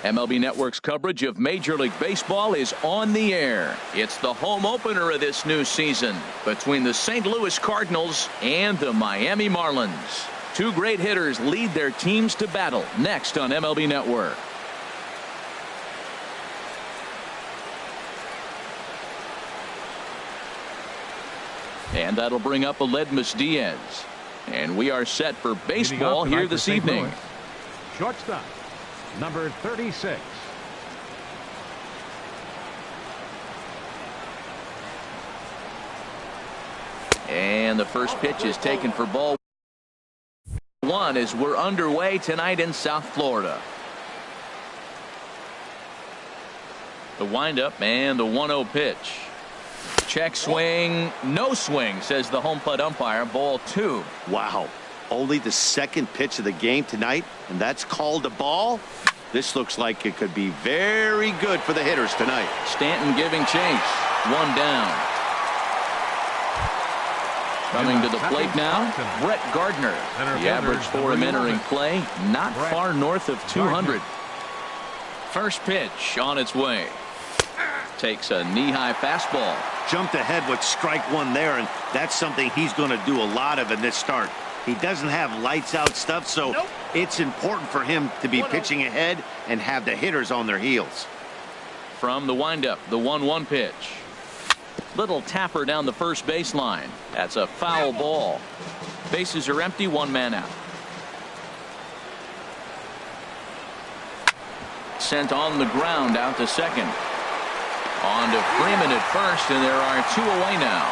MLB Network's coverage of Major League Baseball is on the air. It's the home opener of this new season between the St. Louis Cardinals and the Miami Marlins. Two great hitters lead their teams to battle next on MLB Network. And that'll bring up Aledmys Diaz. And we are set for baseball here this evening. Shortstop, number 36. And the first pitch is taken for ball one as we're underway tonight in South Florida. The windup and the 1-0 pitch. Check swing, no swing, says the home plate umpire. Ball two. Wow. Only the second pitch of the game tonight, and that's called a ball. This looks like it could be very good for the hitters tonight. Stanton giving chase. One down. Coming to the plate now, Brett Gardner. The average for him entering play, not far north of 200. First pitch on its way. Takes a knee-high fastball. Jumped ahead with strike one there, and that's something he's going to do a lot of in this start. He doesn't have lights-out stuff, so it's important for him to be pitching ahead and have the hitters on their heels. From the windup, the 1-1 pitch. Little tapper down the first baseline. That's a foul ball. Bases are empty, one man out. Sent on the ground out to second. On to Freeman at first, and there are two away now.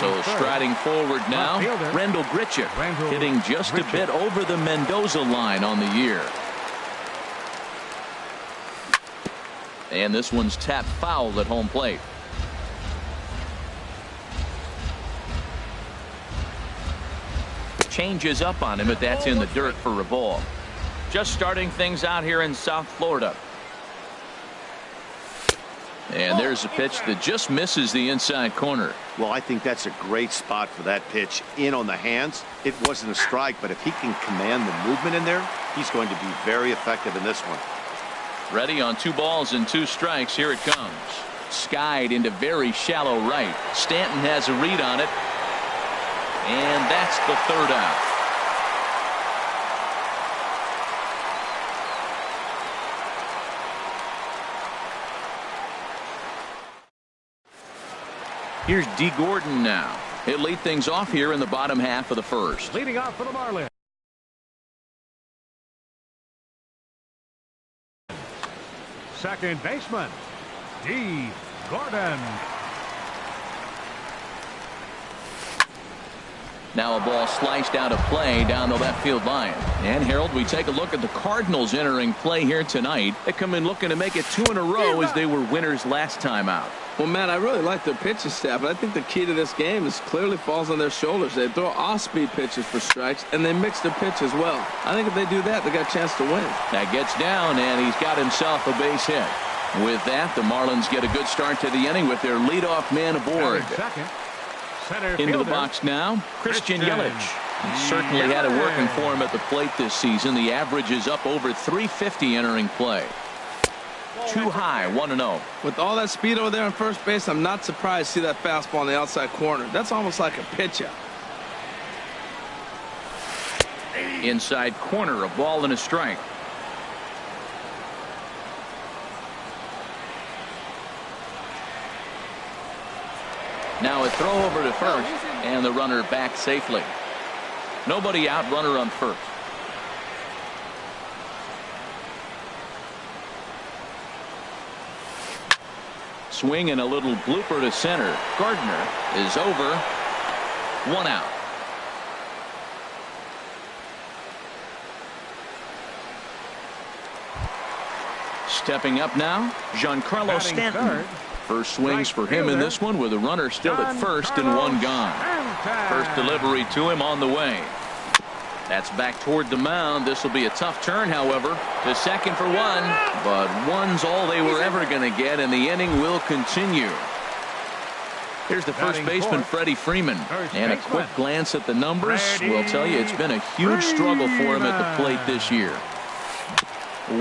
So striding forward now, Randall Grichuk, hitting just a bit over the Mendoza line on the year. And this one's tapped foul at home plate. Changes up on him, but that's in the dirt for a ball. Just starting things out here in South Florida. And there's a pitch that just misses the inside corner. Well, I think that's a great spot for that pitch. In on the hands. It wasn't a strike, but if he can command the movement in there, he's going to be very effective in this one. Ready on 2 balls and 2 strikes. Here it comes. Skied into very shallow right. Stanton has a read on it. And that's the third out. Here's D. Gordon now. He'll lead things off here in the bottom half of the first. Leading off for the Marlins. Second baseman, D. Gordon. Now a ball sliced out of play down the left field line. And Harold, we take a look at the Cardinals entering play here tonight. They come in looking to make it 2 in a row as they were winners last time out. Well, Matt, I really like their pitching staff, but I think the key to this game is clearly falls on their shoulders. They throw off-speed pitches for strikes, and they mix their pitch as well. I think if they do that, they got a chance to win. That gets down, and he's got himself a base hit. With that, the Marlins get a good start to the inning with their leadoff man aboard. Into the box now, Christian Yelich. He certainly had it working for him at the plate this season. The average is up over 350 entering play. Too high, 1-0. With all that speed over there on first base, I'm not surprised to see that fastball on the outside corner. That's almost like a pitch out. Inside corner, a ball and a strike. Now a throw over to first, and the runner back safely. Nobody out, runner on first. Swing and a little blooper to center. Gardner is over. 1 out. Stepping up now, Giancarlo Stanton. First swings for him in this one with a runner still at first and 1 gone. First delivery to him on the way. That's back toward the mound. This will be a tough turn, however, to second for 1, but 1's all they were ever going to get, and the inning will continue. Here's the first baseman, Freddie Freeman. And a quick glance at the numbers will tell you it's been a huge struggle for him at the plate this year.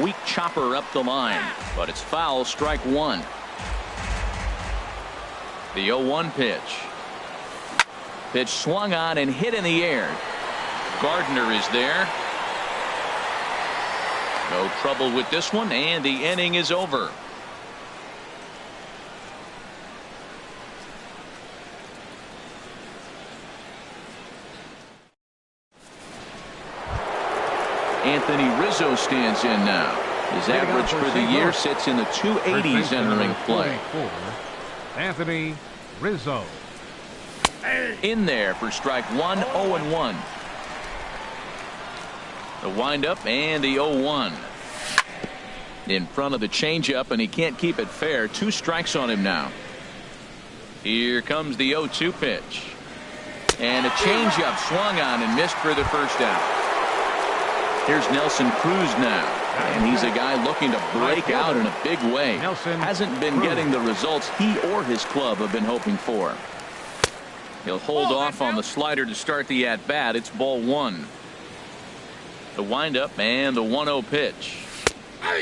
Weak chopper up the line, but it's foul, strike one. The 0-1 pitch. Pitch swung on and hit in the air. Gardner is there. No trouble with this one, and the inning is over. Anthony Rizzo stands in now. His average for the year sits in the 280s entering play. Anthony Rizzo. In there for strike one, 0-1. The windup and the 0-1. In front of the changeup, and he can't keep it fair. 2 strikes on him now. Here comes the 0-2 pitch. And a changeup swung on and missed for the first out. Here's Nelson Cruz now, and he's a guy looking to break out in a big way. Hasn't been getting the results he or his club have been hoping for. He'll hold off on the slider to start the at-bat. It's ball 1. The windup and the 1-0 pitch.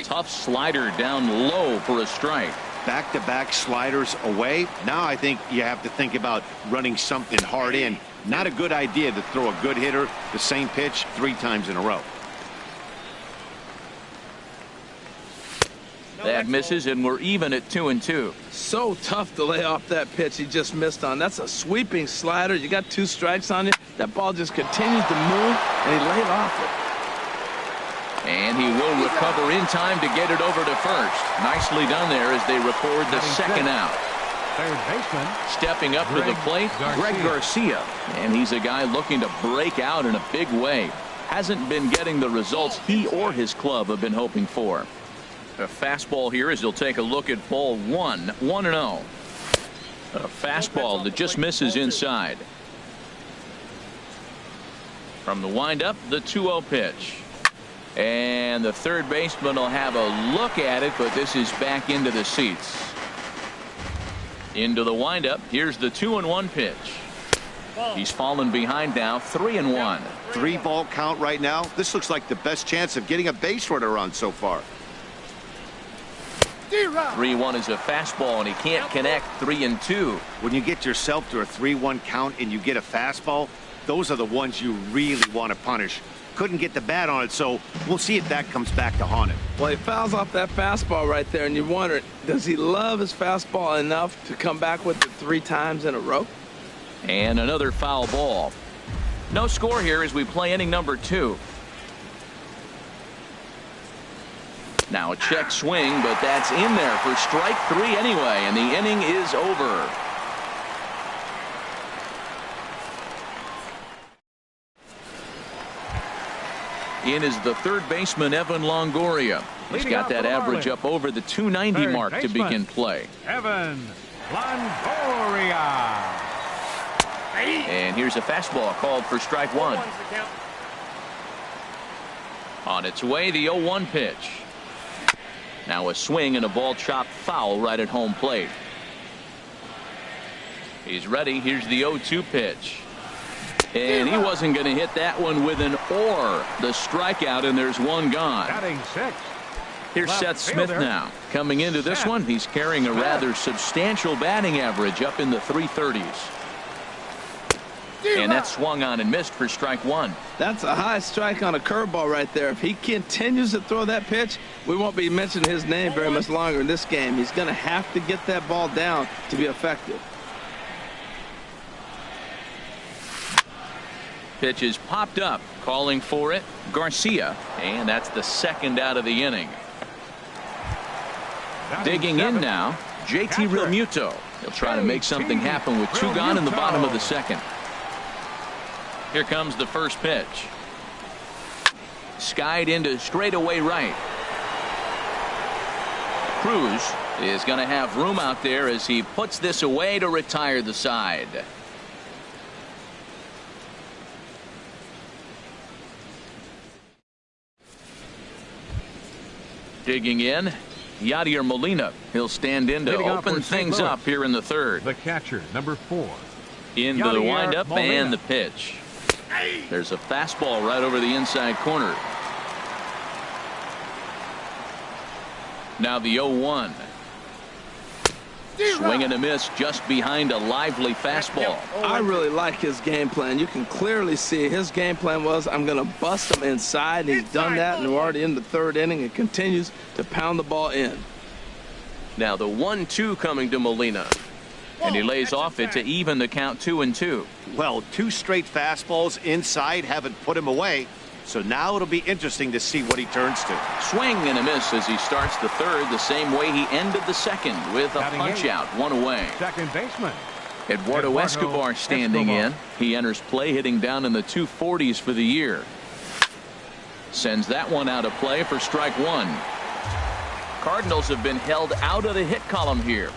Tough slider down low for a strike. Back-to-back sliders away. Now I think you have to think about running something hard in. Not a good idea to throw a good hitter the same pitch 3 times in a row. That misses, and we're even at 2-2. So tough to lay off that pitch he just missed on. That's a sweeping slider. You got 2 strikes on you. That ball just continues to move, and he laid off it. And he will recover in time to get it over to first. Nicely done there as they record the second out. Third baseman. Stepping up to the plate, Greg Garcia. And he's a guy looking to break out in a big way. Hasn't been getting the results he or his club have been hoping for. A fastball here as he'll take a look at ball 1, 1-0. A fastball that just misses inside. From the windup, the 2-0 pitch. And the third baseman will have a look at it, but this is back into the seats. Into the windup. Here's the 2-1 pitch. He's fallen behind now, 3-1. 3-ball count right now. This looks like the best chance of getting a base runner run so far. 3-1 is a fastball, and he can't connect. 3-2. When you get yourself to a 3-1 count and you get a fastball, those are the ones you really want to punish. Couldn't get the bat on it, so we'll see if that comes back to haunt him. Well, he fouls off that fastball right there, and you wonder, does he love his fastball enough to come back with it 3 times in a row? And another foul ball. No score here as we play inning number 2. Now a check swing, but that's in there for strike 3 anyway, and the inning is over. In is the third baseman, Evan Longoria. He's got that average up over the 290 mark to begin play. Evan Longoria. And here's a fastball called for strike 1. On its way, the 0-1 pitch. Now a swing and a ball chopped foul right at home plate. He's ready. Here's the 0-2 pitch. And he wasn't going to hit that one with an or. The strikeout, and there's one gone. Batting 6. Here's Seth Smith now. Coming into this one, he's carrying a rather substantial batting average up in the 330s. And that swung on and missed for strike 1. That's a high strike on a curveball right there. If he continues to throw that pitch, we won't be mentioning his name very much longer in this game. He's going to have to get that ball down to be effective. Pitch is popped up, calling for it, Garcia, and that's the second out of the inning. Digging in now, JT Realmuto. He'll try to make something happen with 2 gone in the bottom of the second. Here comes the first pitch. Skied into straightaway right. Cruz is going to have room out there as he puts this away to retire the side. Digging in, Yadier Molina. He'll stand in to Leading off open for St. things Louis. up here in the third. The catcher, number 4. Into the Yadier windup Molina. and the pitch. There's a fastball right over the inside corner. Now the 0-1. Swing and a miss just behind a lively fastball. I really like his game plan. You can clearly see his game plan was, I'm going to bust him inside, and he's done that, and we're already in the third inning and continues to pound the ball in. Now the 1-2 coming to Molina. And he lays off it to even the count 2-2. Well, 2 straight fastballs inside haven't put him away. So now it'll be interesting to see what he turns to. Swing and a miss as he starts the third the same way he ended the second with a punch out, 1 away. Second baseman. Eduardo Escobar standing in. He enters play hitting down in the 240s for the year. Sends that one out of play for strike 1. Cardinals have been held out of the hit column here.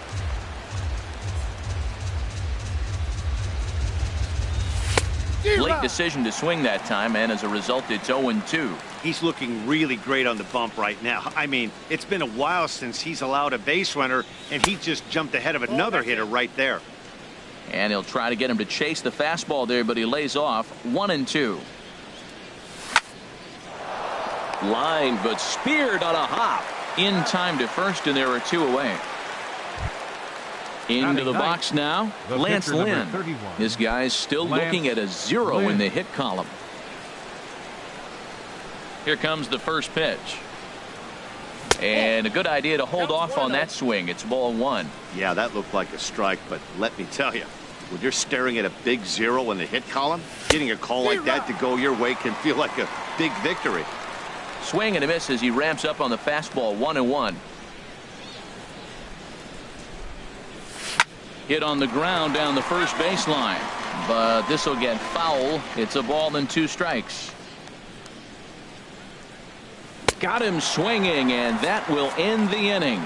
Late decision to swing that time, and as a result, it's 0-2. He's looking really great on the bump right now. I mean, it's been a while since he's allowed a base runner, and he just jumped ahead of another hitter right there. And he'll try to get him to chase the fastball there, but he lays off 1-2. Line, but speared on a hop. In time to first, and there are 2 away. Into the box now, Lance Lynn. This guy's still looking at a 0 in the hit column. Here comes the first pitch. And a good idea to hold off on that swing. It's ball 1. Yeah, that looked like a strike, but let me tell you, when you're staring at a big 0 in the hit column, getting a call like that to go your way can feel like a big victory. Swing and a miss as he ramps up on the fastball, 1-1. Hit on the ground down the first baseline, but this will get foul. It's a ball and 2 strikes. Got him swinging, and that will end the inning.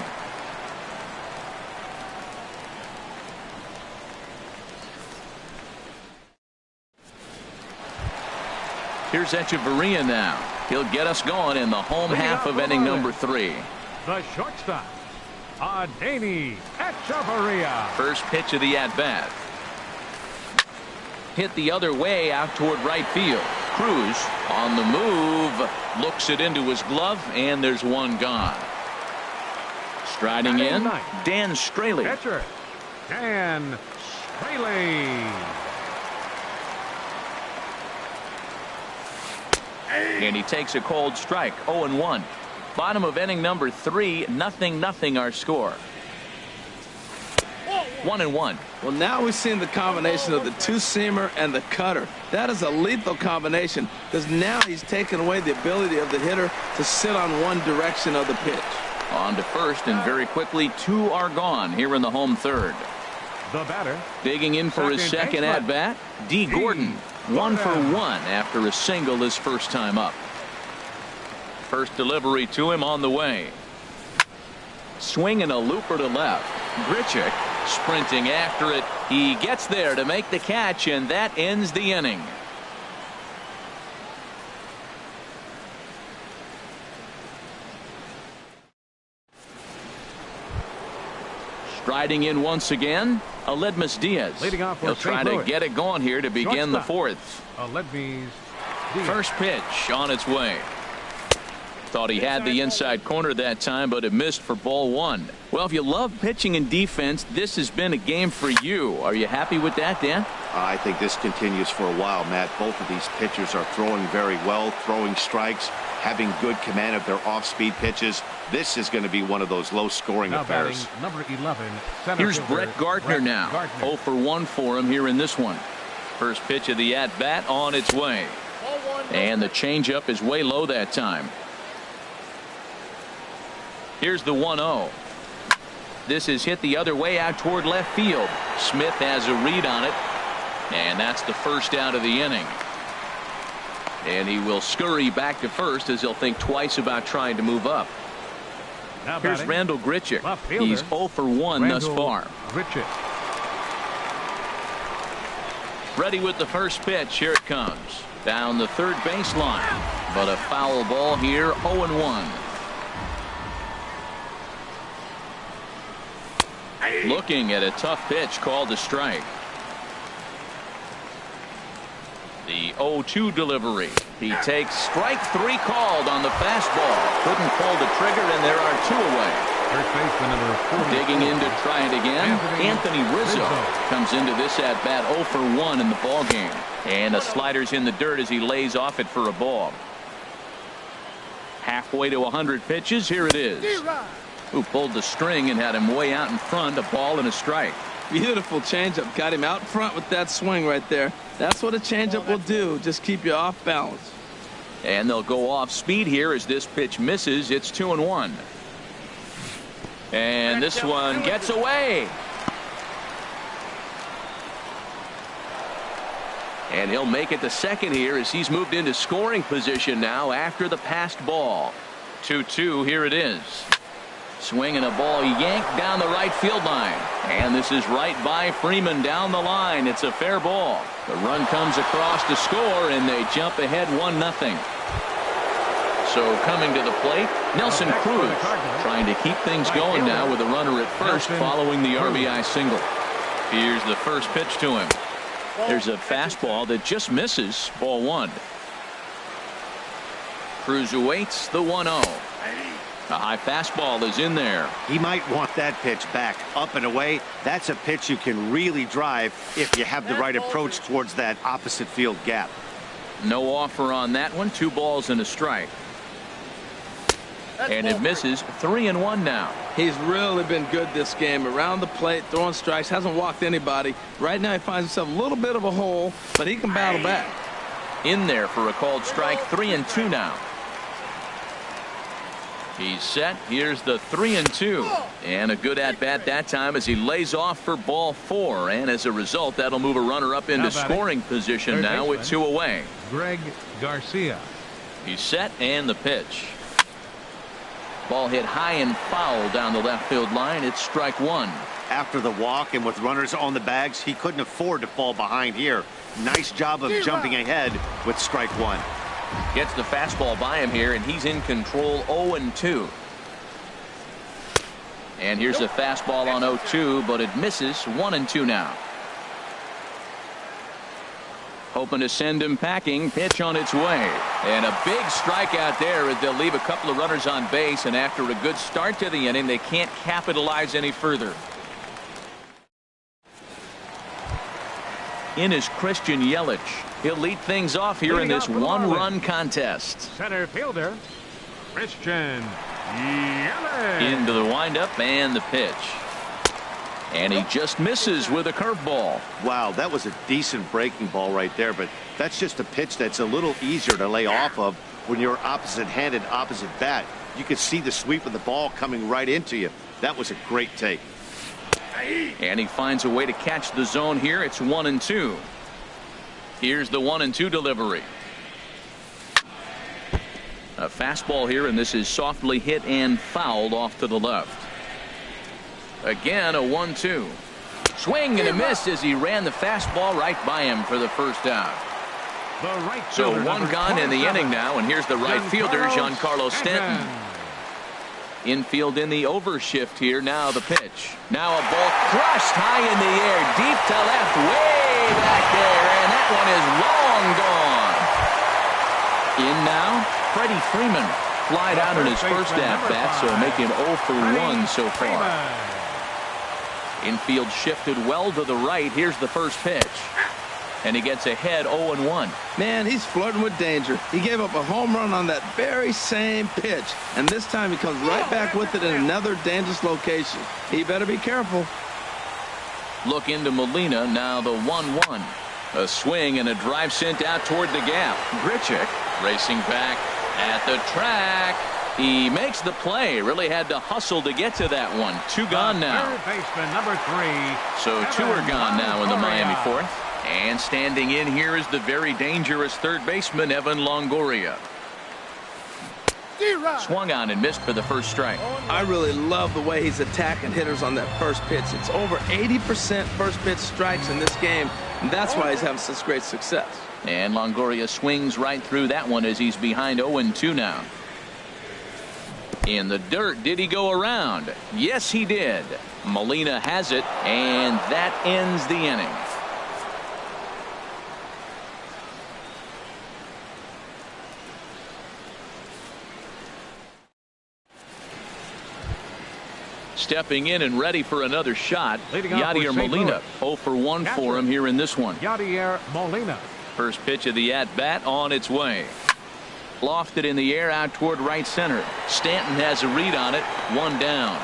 Here's Echeverria now. He'll get us going in the home half of inning number 3. The shortstop, Adeiny Echeverria. First pitch of the at-bat. Hit the other way out toward right field. Cruz on the move, looks it into his glove, and there's 1 gone. Striding in, Dan Straley. Catcher, Dan Straley. And he takes a cold strike, 0-1. Bottom of inning number 3, 0-0 our score. 1-1. Well, now we've seen the combination of the 2-seamer and the cutter. That is a lethal combination, because now he's taken away the ability of the hitter to sit on one direction of the pitch. On to first, and very quickly 2 are gone here in the home third. The batter, digging in for his second at bat, D. Gordon. 1 for 1 after a single his first time up. First delivery to him on the way. Swinging a looper to left. Grichuk sprinting after it. He gets there to make the catch, and that ends the inning. Striding in once again, Aledmus Diaz. He'll try to get it going here to begin the 4th. First pitch on its way. Thought he had the inside corner that time, but it missed for ball 1. Well, if you love pitching and defense, this has been a game for you. Are you happy with that, Dan? I think this continues for a while, Matt. Both of these pitchers are throwing very well, throwing strikes, having good command of their off-speed pitches. This is going to be one of those low-scoring affairs. Number 11, here's Brett Gardner now. 0 for 1 for him here in this one. First pitch of the at-bat on its way. And the changeup is way low that time. Here's the 1-0. This is hit the other way out toward left field. Smith has a read on it, and that's the first out of the inning. And he will scurry back to first as he'll think twice about trying to move up. Here's Randall Grichuk. He's 0 for 1 thus far. Ready with the first pitch. Here it comes. Down the third baseline. But a foul ball here, 0-1. Looking at a tough pitch called a strike. The 0-2 delivery. He takes strike 3 called on the fastball. Couldn't pull the trigger, and there are 2 away. First baseman number 40. Digging in to try it again. Anthony Rizzo comes into this at bat 0 for 1 in the ball game. And the slider's in the dirt as he lays off it for a ball. Halfway to 100 pitches. Here it is. Who pulled the string and had him way out in front. A ball and a strike. Beautiful changeup. Got him out front with that swing right there. That's what a changeup will do. Just keep you off balance. And they'll go off speed here as this pitch misses. It's 2-1. And this one gets away. And he'll make it to second here as he's moved into scoring position now after the passed ball. 2-2. Here it is. Swinging a ball yanked down the right field line. And this is right by Freeman down the line. It's a fair ball. The run comes across to score, and they jump ahead 1-0. So coming to the plate, Nelson Cruz trying to keep things going now with a runner at first following the RBI single. Here's the first pitch to him. There's a fastball that just misses. Ball 1. Cruz awaits the 1-0. A high fastball is in there. He might want that pitch back up and away. That's a pitch you can really drive if you have the right approach towards that opposite field gap. No offer on that one. 2 balls and a strike. And it misses. 3-1 now. He's really been good this game. Around the plate, throwing strikes, hasn't walked anybody. Right now he finds himself a little bit of a hole, but he can battle back. In there for a called strike. 3-2 now. He's set. Here's the 3-2. And a good at-bat that time as he lays off for ball 4. And as a result, that'll move a runner up into scoring position now with 2 away. Greg Garcia. He's set and the pitch. Ball hit high and foul down the left field line. It's strike 1. After the walk and with runners on the bags, he couldn't afford to fall behind here. Nice job of jumping ahead with strike 1. Gets the fastball by him here, and he's in control. 0-2. And here's a fastball on 0-2, but it misses. 1-2 now. Hoping to send him packing. Pitch on its way. And a big strikeout there as they'll leave a couple of runners on base, and after a good start to the inning, they can't capitalize any further. In is Christian Yelich. He'll lead things off here in this 1-run contest. Center fielder, Christian Yelich. Into the windup and the pitch. And he just misses with a curveball. Wow, that was a decent breaking ball right there, but that's just a pitch that's a little easier to lay off of when you're opposite-handed, opposite bat. You could see the sweep of the ball coming right into you. That was a great take. And he finds a way to catch the zone here. It's 1-2. Here's the 1-2 delivery. A fastball here, and this is softly hit and fouled off to the left. Again, a 1-2. Swing and a miss as he ran the fastball right by him for the first out. So 1 gone in the inning now, and here's the right fielder, Giancarlo Stanton. Infield in the overshift here. Now the pitch. Now a ball crushed high in the air, deep to left, way back there, and that one is long gone. In now, Freddie Freeman. Flied out in his first at-bat, so making 0 for 1 so far. Infield shifted well to the right. Here's the first pitch. And he gets ahead 0-1. Man, he's flirting with danger. He gave up a home run on that very same pitch. And this time he comes right back with it in another dangerous location. He better be careful. Look into Molina. Now the 1-1. A swing and a drive sent out toward the gap. Grichuk racing back at the track. He makes the play. Really had to hustle to get to that one. 2 gone now. Third baseman number 3. So 2 are gone now in the Miami 4th. And standing in here is the very dangerous third baseman, Evan Longoria. Swung on and missed for the first strike. I really love the way he's attacking hitters on that first pitch. It's over 80% first pitch strikes in this game, and that's why he's having such great success. And Longoria swings right through that one as he's behind 0-2 now. In the dirt, did he go around? Yes, he did. Molina has it, and that ends the inning. Stepping in and ready for another shot, Yadier Molina. 0 for 1 for him here in this one. Yadier Molina. First pitch of the at-bat on its way. Lofted in the air out toward right center. Stanton has a read on it. One down.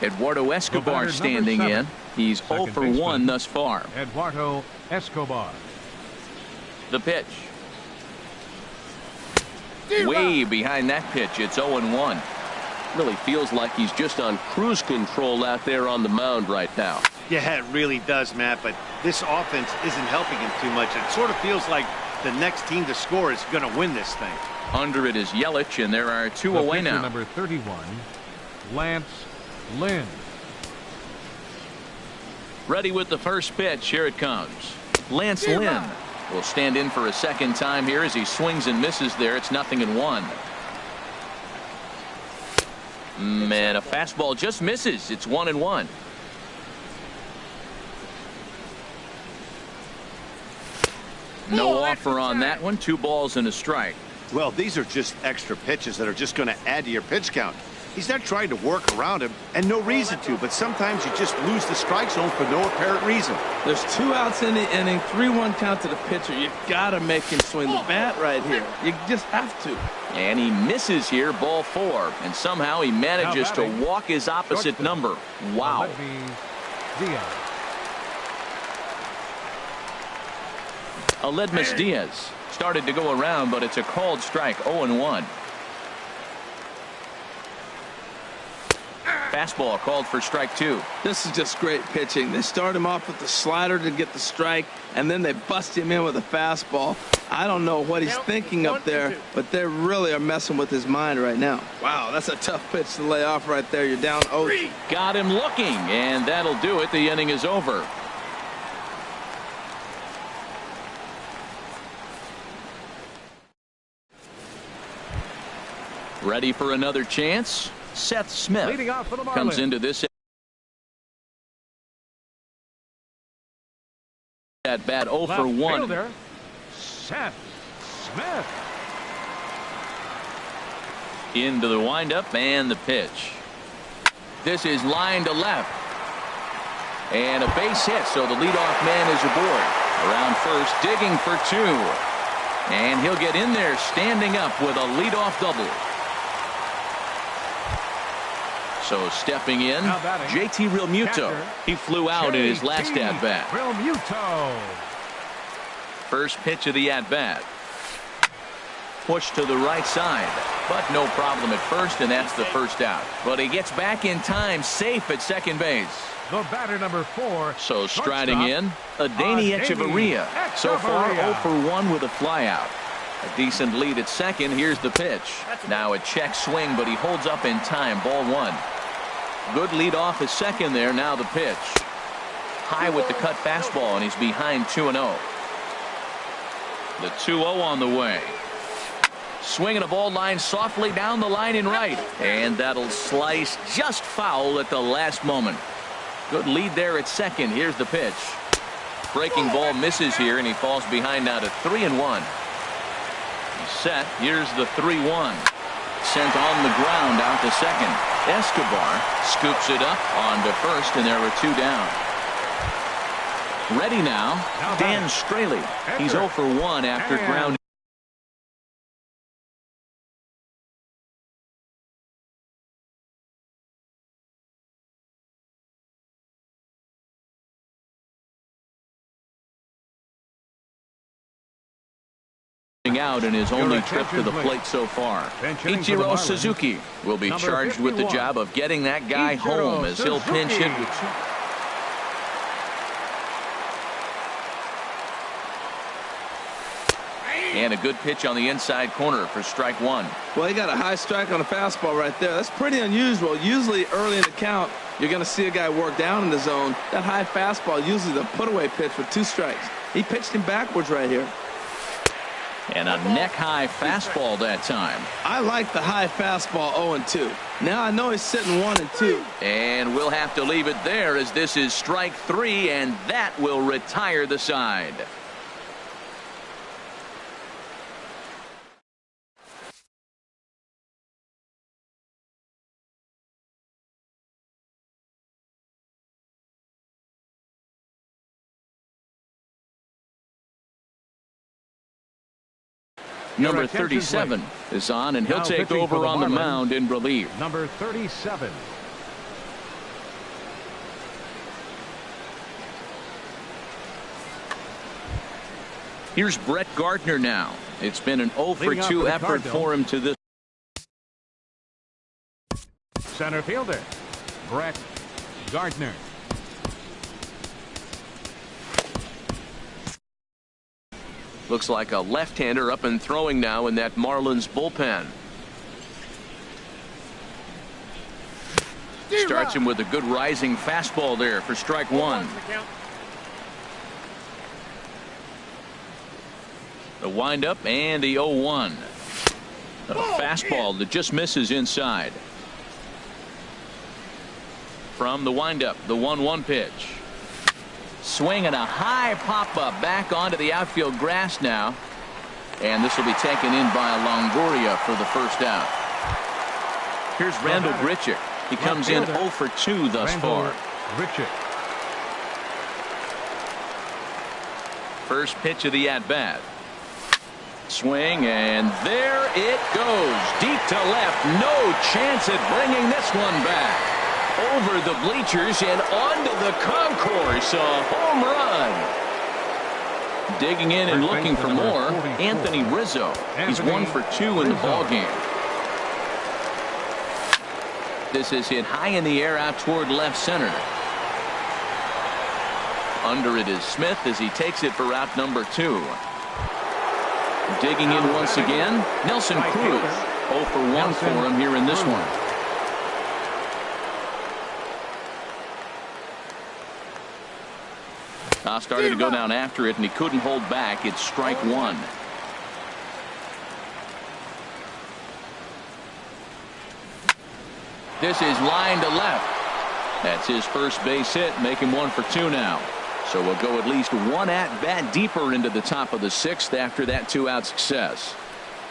Eduardo Escobar standing in. He's 0 for 1 thus far. Eduardo Escobar. The pitch. Way behind that pitch. It's 0-1. Really feels like he's just on cruise control out there on the mound right now. Yeah, it really does, Matt, but this offense isn't helping him too much. It sort of feels like the next team to score is going to win this thing. Under it is Yelich, and there are two away now. Number 31, Lance Lynn. Ready with the first pitch. Here it comes. Lance Lynn will stand in for a second time here as he swings and misses there. It's 0-1. Man, a fastball just misses. It's 1-1. No offer on that one. 2 balls and a strike. Well, these are just extra pitches that are just going to add to your pitch count. He's not trying to work around him, and no reason to, but sometimes you just lose the strike zone for no apparent reason. There's 2 outs in the inning, 3-1 count to the pitcher. You got to make him swing the bat right here. You just have to. And he misses here, ball 4, and somehow he manages to walk his opposite number. Wow. Aledmus Diaz started to go around, but it's a called strike. 0-1. Fastball called for strike 2. This is just great pitching. They start him off with the slider to get the strike, and then they bust him in with a fastball. I don't know what he's thinking up there, but they really are messing with his mind right now. Wow, that's a tough pitch to lay off right there. You're down 0. Got him looking, and that'll do it. The inning is over. Ready for another chance? Seth Smith comes into this at bat 0 for 1. Seth Smith. Into the windup and the pitch. This is line to left. And a base hit, so the leadoff man is aboard. Around first, digging for 2. And he'll get in there standing up with a leadoff double. So stepping in, JT Realmuto. He flew out in his last at-bat. Realmuto. First pitch of the at-bat. Push to the right side, but no problem at first, and that's the first out. But he gets back in time, safe at second base. The batter, number 4. So striding in, Adeiny Echeverria. So far 0 for 1 with a flyout. A decent lead at second. Here's the pitch. Now a check swing, but he holds up in time. Ball 1. Good lead off at second there. Now the pitch. High with the cut fastball, and he's behind 2-0. The 2-0 on the way. Swinging a ball line softly down the line in right. And that'll slice just foul at the last moment. Good lead there at second. Here's the pitch. Breaking ball misses here, and he falls behind now to 3-1. He's set. Here's the 3-1. Sent on the ground out to second. Escobar scoops it up onto first, and there are 2 down. Ready now, Dan Straley. He's 0 for 1 after ground. Out in his only trip to the plate so far. Ichiro Suzuki will be charged with the job of getting that guy home as he'll pinch hit. And a good pitch on the inside corner for strike 1. Well, he got a high strike on a fastball right there. That's pretty unusual. Usually early in the count, you're going to see a guy work down in the zone. That high fastball, usually the put away pitch with 2 strikes. He pitched him backwards right here. And a neck-high fastball that time. I like the high fastball 0-2. Now I know he's sitting 1-2. And we'll have to leave it there as this is strike 3, and that will retire the side. Number 37 is on, and he'll take over on the mound in relief. Number 37. Here's Brett Gardner now. It's been an 0-for-2 effort for him to this. Center fielder, Brett Gardner. Looks like a left-hander up and throwing now in that Marlins bullpen. Starts him with a good rising fastball there for strike 1. The windup and the 0-1. A fastball that just misses inside. From the windup, the 1-1 pitch. Swing and a high pop-up back onto the outfield grass now. And this will be taken in by Longoria for the first out. Here's Randall Grichuk. He comes in 0-for-2 thus far. Grichuk. First pitch of the at-bat. Swing, and there it goes. Deep to left. No chance at bringing this one back. Over the bleachers and onto the concourse. A home run. Digging in and looking for more, Anthony Rizzo. He's 1-for-2 in the ballgame. This is hit high in the air out toward left center. Under it is Smith as he takes it for route number 2. Digging in once again, Nelson Cruz. 0-for-1 for him here in this one. Started to go down after it, and he couldn't hold back. It's strike 1. This is line to left. That's his first base hit, make him 1-for-2 now. So we'll go at least one at-bat deeper into the top of the 6th after that 2-out success.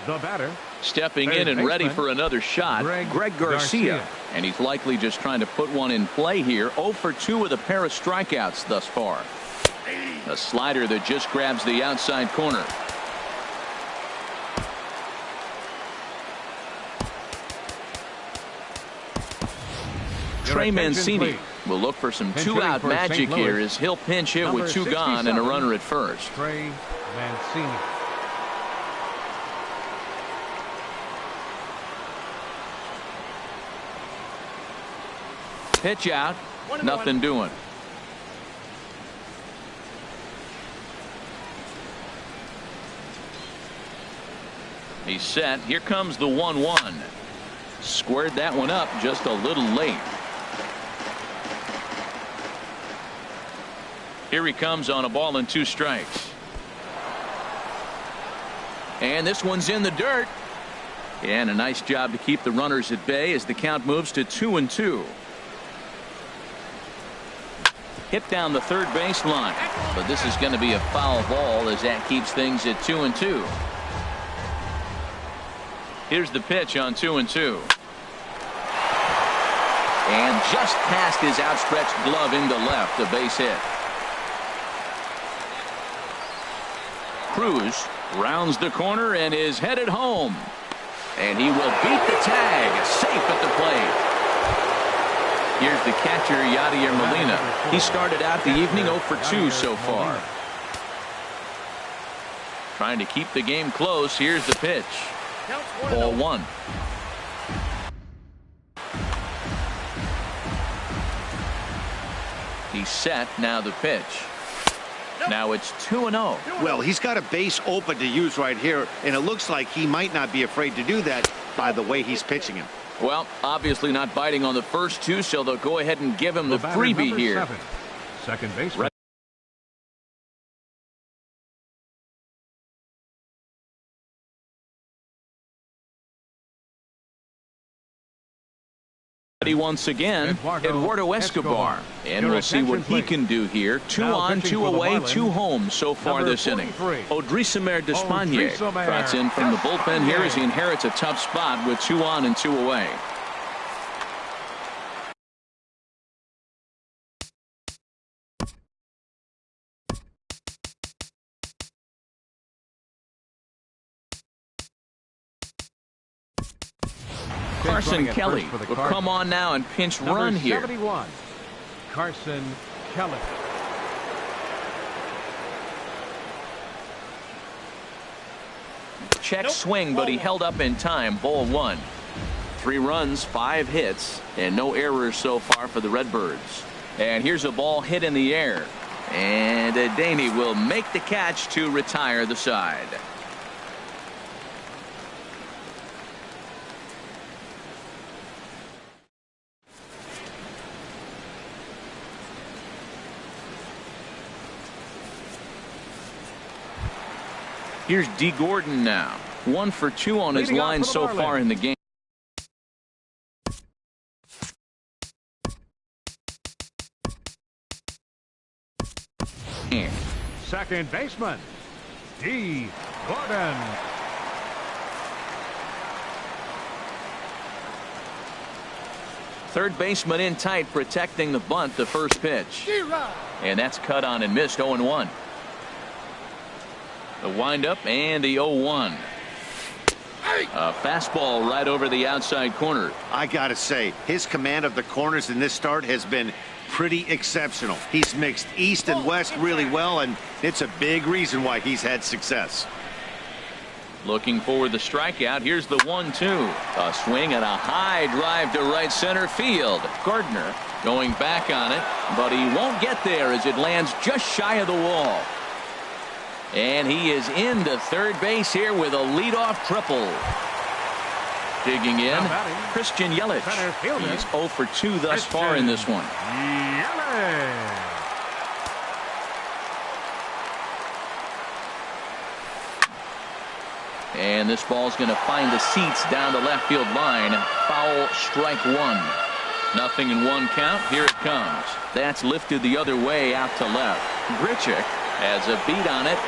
The batter. Stepping in and ready for another shot, Greg Garcia. And he's likely just trying to put one in play here. 0-for-2 with a pair of strikeouts thus far. A slider that just grabs the outside corner. Trey Mancini will look for some 2-out magic here as he'll pinch hit with 2 gone and a runner at first. Trey Mancini. Pitch out, nothing doing. He's set. Here comes the 1-1. Squared that one up just a little late. Here he comes on a ball and 2 strikes. And this one's in the dirt. And a nice job to keep the runners at bay as the count moves to 2-2. Hit down the third baseline. But this is going to be a foul ball as that keeps things at 2-2. Here's the pitch on 2-2. And just past his outstretched glove into left, a base hit. Cruz rounds the corner and is headed home. And he will beat the tag, safe at the plate. Here's the catcher, Yadier Molina. He started out the evening 0-for-2 so far. Trying to keep the game close. Here's the pitch. Ball 1. He's set. Now the pitch. Now it's 2-0. Well, he's got a base open to use right here, and it looks like he might not be afraid to do that by the way he's pitching him. Well, obviously not biting on the first 2, so they'll go ahead and give him the freebie here. Second baseman. Once again, Eduardo Escobar. And we'll see what he can do here. 2 on, 2 away, 2 home so far this inning. Odrisamer Despaigne trots in from the bullpen here as he inherits a tough spot with 2 on and 2 away. Carson Kelly will come on now and pinch run here. 71, Carson Kelly. Check swing, but he held up in time. Ball 1. 3 runs, 5 hits, and no errors so far for the Redbirds. And here's a ball hit in the air. And Daney will make the catch to retire the side. Here's D. Gordon now. 1 for 2 on his line so far in the game. Second baseman, D. Gordon. Third baseman in tight, protecting the bunt, the first pitch. And that's cut on and missed. 0-1. The windup and the 0-1. A fastball right over the outside corner. I gotta say, his command of the corners in this start has been pretty exceptional. He's mixed east and west really well, and it's a big reason why he's had success. Looking for the strikeout. Here's the 1-2. A swing and a high drive to right center field. Gardner going back on it, but he won't get there as it lands just shy of the wall. And he is into third base here with a leadoff triple. Digging in, Christian Yelich. He's 0 for 2 thus far in this one. And this ball's going to find the seats down the left field line. Foul, strike 1. Nothing in 1 count. Here it comes. That's lifted the other way out to left. Grichuk has a beat on it.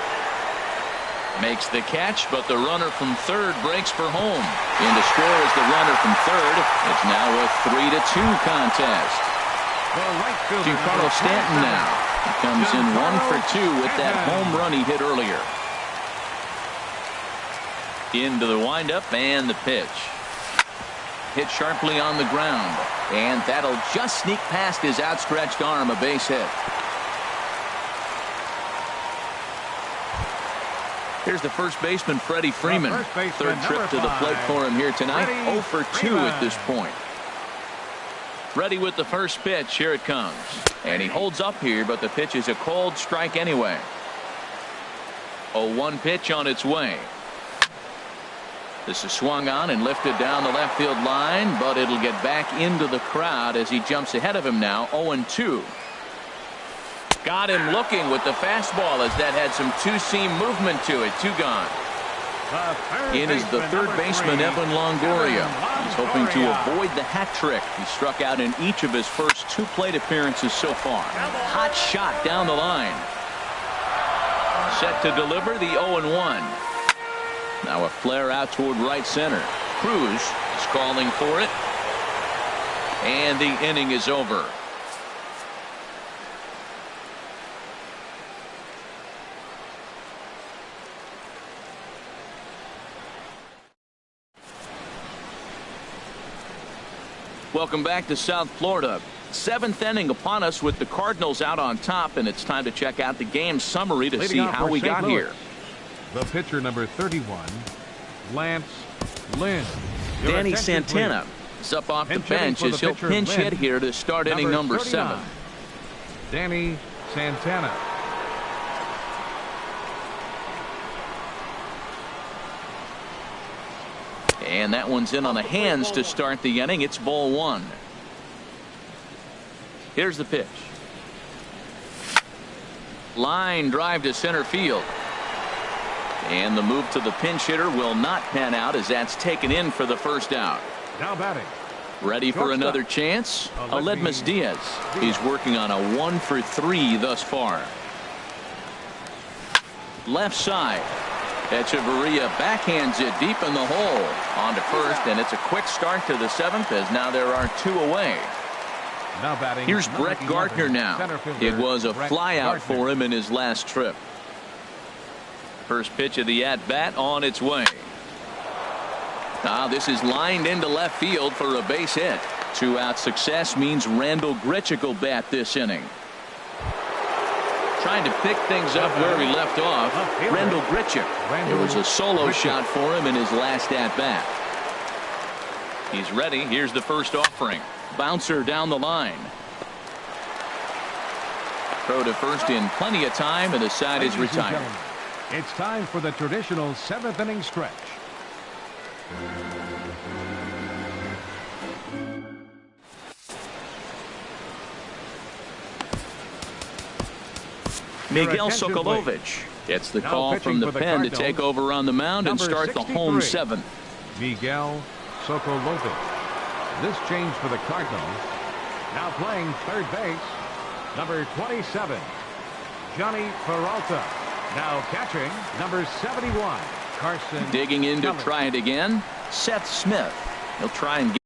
Makes the catch, but the runner from third breaks for home. In to score is the runner from third. It's now a 3-2 contest. Giancarlo Stanton now. He comes in 1 for 2 with that home run he hit earlier. Into the windup and the pitch. Hit sharply on the ground. And that'll just sneak past his outstretched arm, a base hit. Here's the first baseman, Freddie Freeman. Third trip to the plate for him here tonight. 0 for 2 at this point. Ready with the first pitch. Here it comes. And he holds up here, but the pitch is a cold strike anyway. 0-1 pitch on its way. This is swung on and lifted down the left field line, but it'll get back into the crowd as he jumps ahead of him now. 0-2. Got him looking with the fastball as that had some two-seam movement to it. 2 gone. In is the third baseman, Evan Longoria. He's hoping to avoid the hat trick. He struck out in each of his first 2 plate appearances so far. Hot shot down the line. Set to deliver the 0-1. Now a flare out toward right center. Cruz is calling for it. And the inning is over. Welcome back to South Florida. 7th inning upon us with the Cardinals out on top, and it's time to check out the game summary to see how we got here. The pitcher number 31, Lance Lynn. Danny Santana is up off the bench as he'll pinch hit here to start inning number 7. Danny Santana. And that one's in on the hands to start the inning. It's ball 1. Here's the pitch. Line drive to center field. And the move to the pinch hitter will not pan out as that's taken in for the first out. Now batting, Ready for another chance? Aledmus Diaz. He's working on a 1-for-3 thus far. Left side. Echeverria backhands it deep in the hole. On to first, and it's a quick start to the 7th as now there are 2 away. Now batting. Here's Brett Gardner now. It was a flyout for him in his last trip. First pitch of the at-bat on its way. Now this is lined into left field for a base hit. 2-out success means Randall Grichuk will bat this inning. Trying to pick things up where he left off. Randall Grichuk. It was a solo shot for him in his last at-bat. He's ready. Here's the first offering. Bouncer down the line. Throw to first in plenty of time, and the side is retired. It's time for the traditional 7th inning stretch. Miguel Sokolovich gets the call from the pen to take over on the mound and start the home 7th. Miguel Sokolovich. This change for the Cardinals. Now playing third base, number 27, Johnny Peralta. Now catching, number 71, Carson. Digging in to Cummings. try it again, Seth Smith. He'll try and get.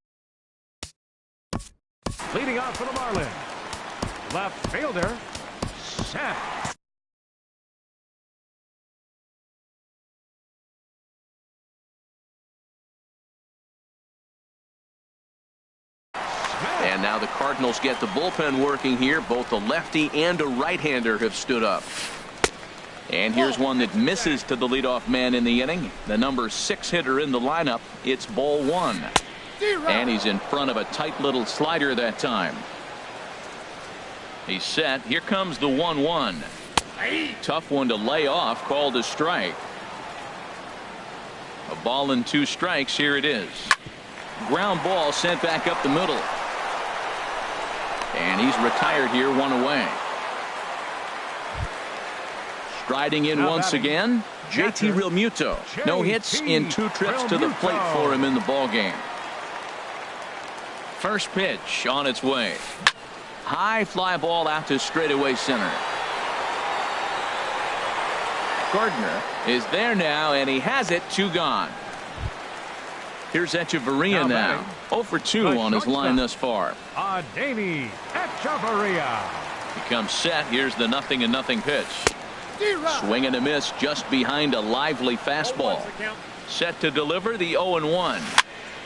Leading off for the Marlins, left fielder, Seth. And now the Cardinals get the bullpen working here. Both a lefty and a right-hander have stood up. And here's one that misses to the leadoff man in the inning. The number 6 hitter in the lineup. It's ball 1. And he's in front of a tight little slider that time. He's set. Here comes the 1-1. Tough one to lay off. Called a strike. A ball and 2 strikes. Here it is. Ground ball sent back up the middle. And he's retired here, 1 away. Striding in once again, JT Realmuto. No hits in 2 trips to the plate for him in the ballgame. First pitch on its way. High fly ball out to straightaway center. Gardner is there now, and he has it. 2 gone. Here's Echeverria now. 0 for 2 on his line thus far. Danny Echeverria. He comes set. Here's the 0-0 pitch. Swing and a miss just behind a lively fastball. Set to deliver the 0-1.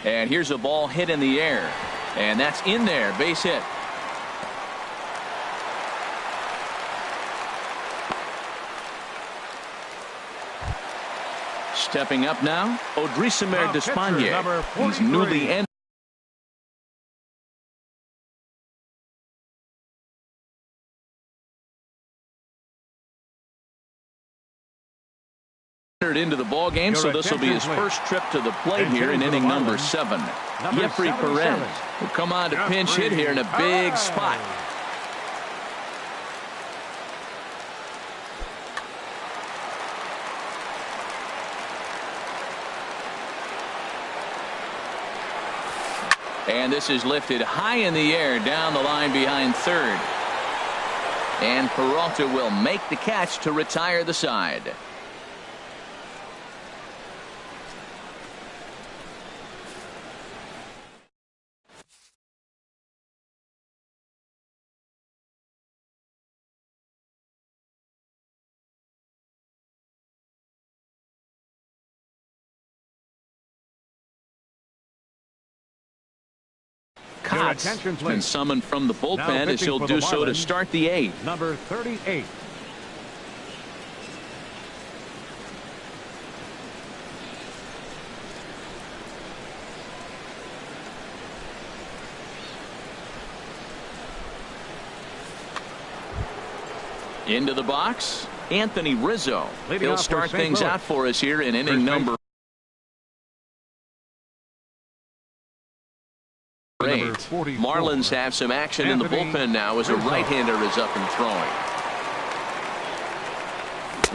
And here's a ball hit in the air. And that's in there. Base hit. Stepping up now, Odrisamer Despaigne. He's newly entered into the ball game, so this will be his first trip to the plate here in inning number 7. Jeffrey Perez will come on to pinch hit here in a big spot. And this is lifted high in the air down the line behind third. And Peralta will make the catch to retire the side. Cox has been summoned from the bullpen as he'll do so to start the 8th. Number 38. Into the box, Anthony Rizzo. He'll start things out for us here in inning number 8. Marlins have some action in the bullpen now as a right-hander is up and throwing.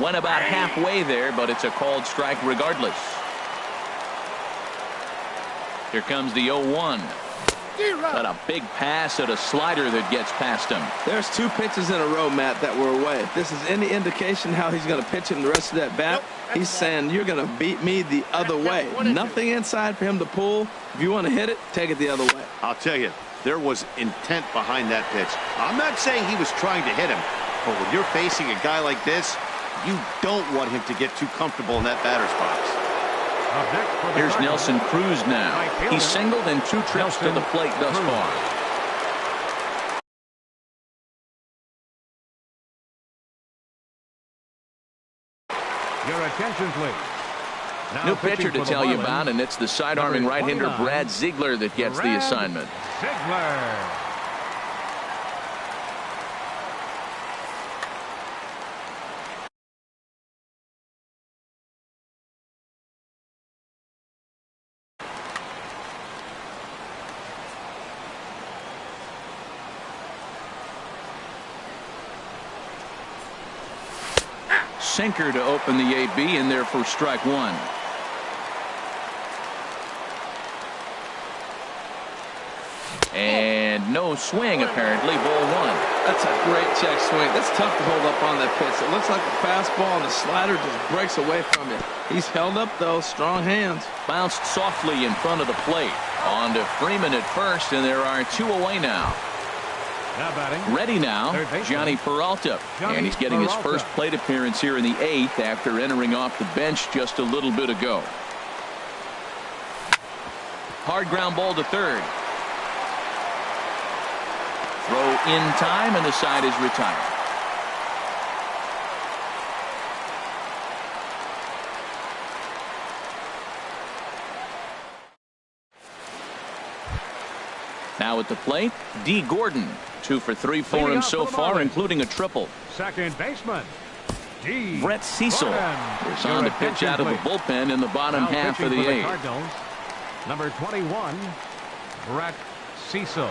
Went about halfway there, but it's a called strike regardless. Here comes the 0-1. But a big pass at a slider that gets past him. There's 2 pitches in a row, Matt, that were away. If this is any indication how he's going to pitch him the rest of that bat, he's saying you're going to beat me the other way. Nothing inside for him to pull. If you want to hit it, take it the other way. I'll tell you, there was intent behind that pitch. I'm not saying he was trying to hit him, but when you're facing a guy like this, you don't want him to get too comfortable in that batter's box. Here's Nelson Cruz now. He's singled in 2 trips to the plate thus far. Your attention, please. New pitcher to tell you about, and it's the side-arming right-hander Brad Ziegler that gets the assignment. Ziegler. Sinker to open the AB in there for strike 1. And no swing, apparently. Ball 1. That's a great check swing. That's tough to hold up on that pitch. It looks like a fastball, and the slider just breaks away from it. He's held up, though. Strong hands. Bounced softly in front of the plate. On to Freeman at first, and there are 2 away now. Now batting. Ready now, Johnny Peralta. And he's getting his first plate appearance here in the 8th after entering off the bench just a little bit ago. Hard ground ball to third. Throw in time, and the side is retired. Now at the plate, D. Gordon. 2 for 3 for him so far, including a triple. Second baseman, D. Brett Cecil is on to pitch out of the bullpen in the bottom half of the 8th. Number 21, Brett Cecil.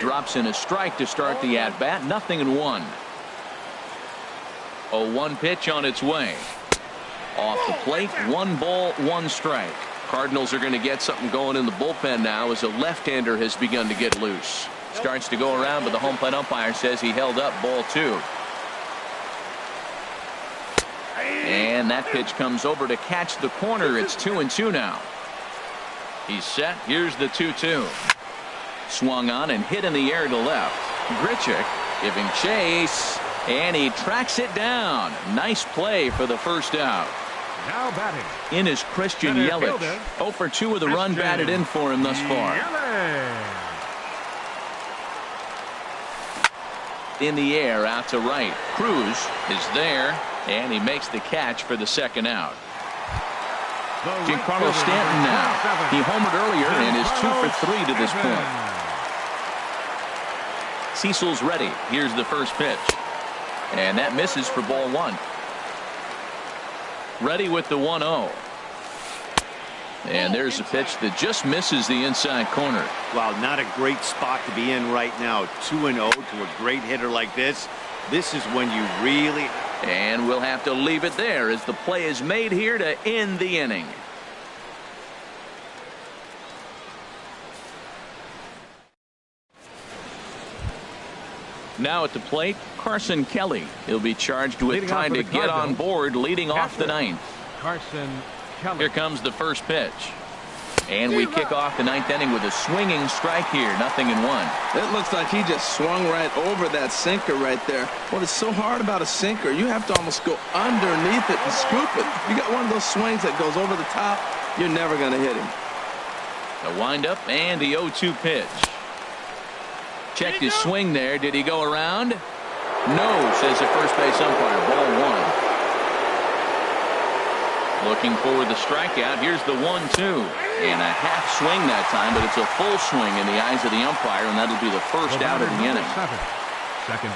Drops in a strike to start the at-bat. 0-1. 0-1 pitch on its way. Off the plate, 1 ball, 1 strike. Cardinals are going to get something going in the bullpen now as a left-hander has begun to get loose. Starts to go around, but the home plate umpire says he held up ball 2. And that pitch comes over to catch the corner. It's 2-2 now. He's set. Here's the 2-2. Swung on and hit in the air to left. Grichuk giving chase, and he tracks it down. Nice play for the first out. Now batting. In is Christian Yelich. 0 for 2 with a run batted in for him thus far. In the air out to right. Cruz is there, and he makes the catch for the second out. Giancarlo Stanton now. He homered earlier and is 2 for 3 to this point. Cecil's ready. Here's the first pitch. And that misses for ball 1. Ready with the 1-0. And there's a pitch that just misses the inside corner. Wow, not a great spot to be in right now. 2-0 to a great hitter like this. This is when you really... And we'll have to leave it there as the play is made here to end the inning. Now at the plate, Carson Kelly. He'll be charged with trying to get on board leading off the 9th. Carson Kelly. Here comes the first pitch. And we kick off the 9th inning with a swinging strike here. 0-1. It looks like he just swung right over that sinker right there. What is so hard about a sinker, you have to almost go underneath it and scoop it. You got one of those swings that goes over the top, you're never going to hit him. The windup and the 0-2 pitch. Checked his swing there. Did he go around? No, says the first base umpire. Ball 1. Looking for the strikeout. Here's the 1-2. And a half swing that time, but it's a full swing in the eyes of the umpire, and that'll be the first out of the inning. Second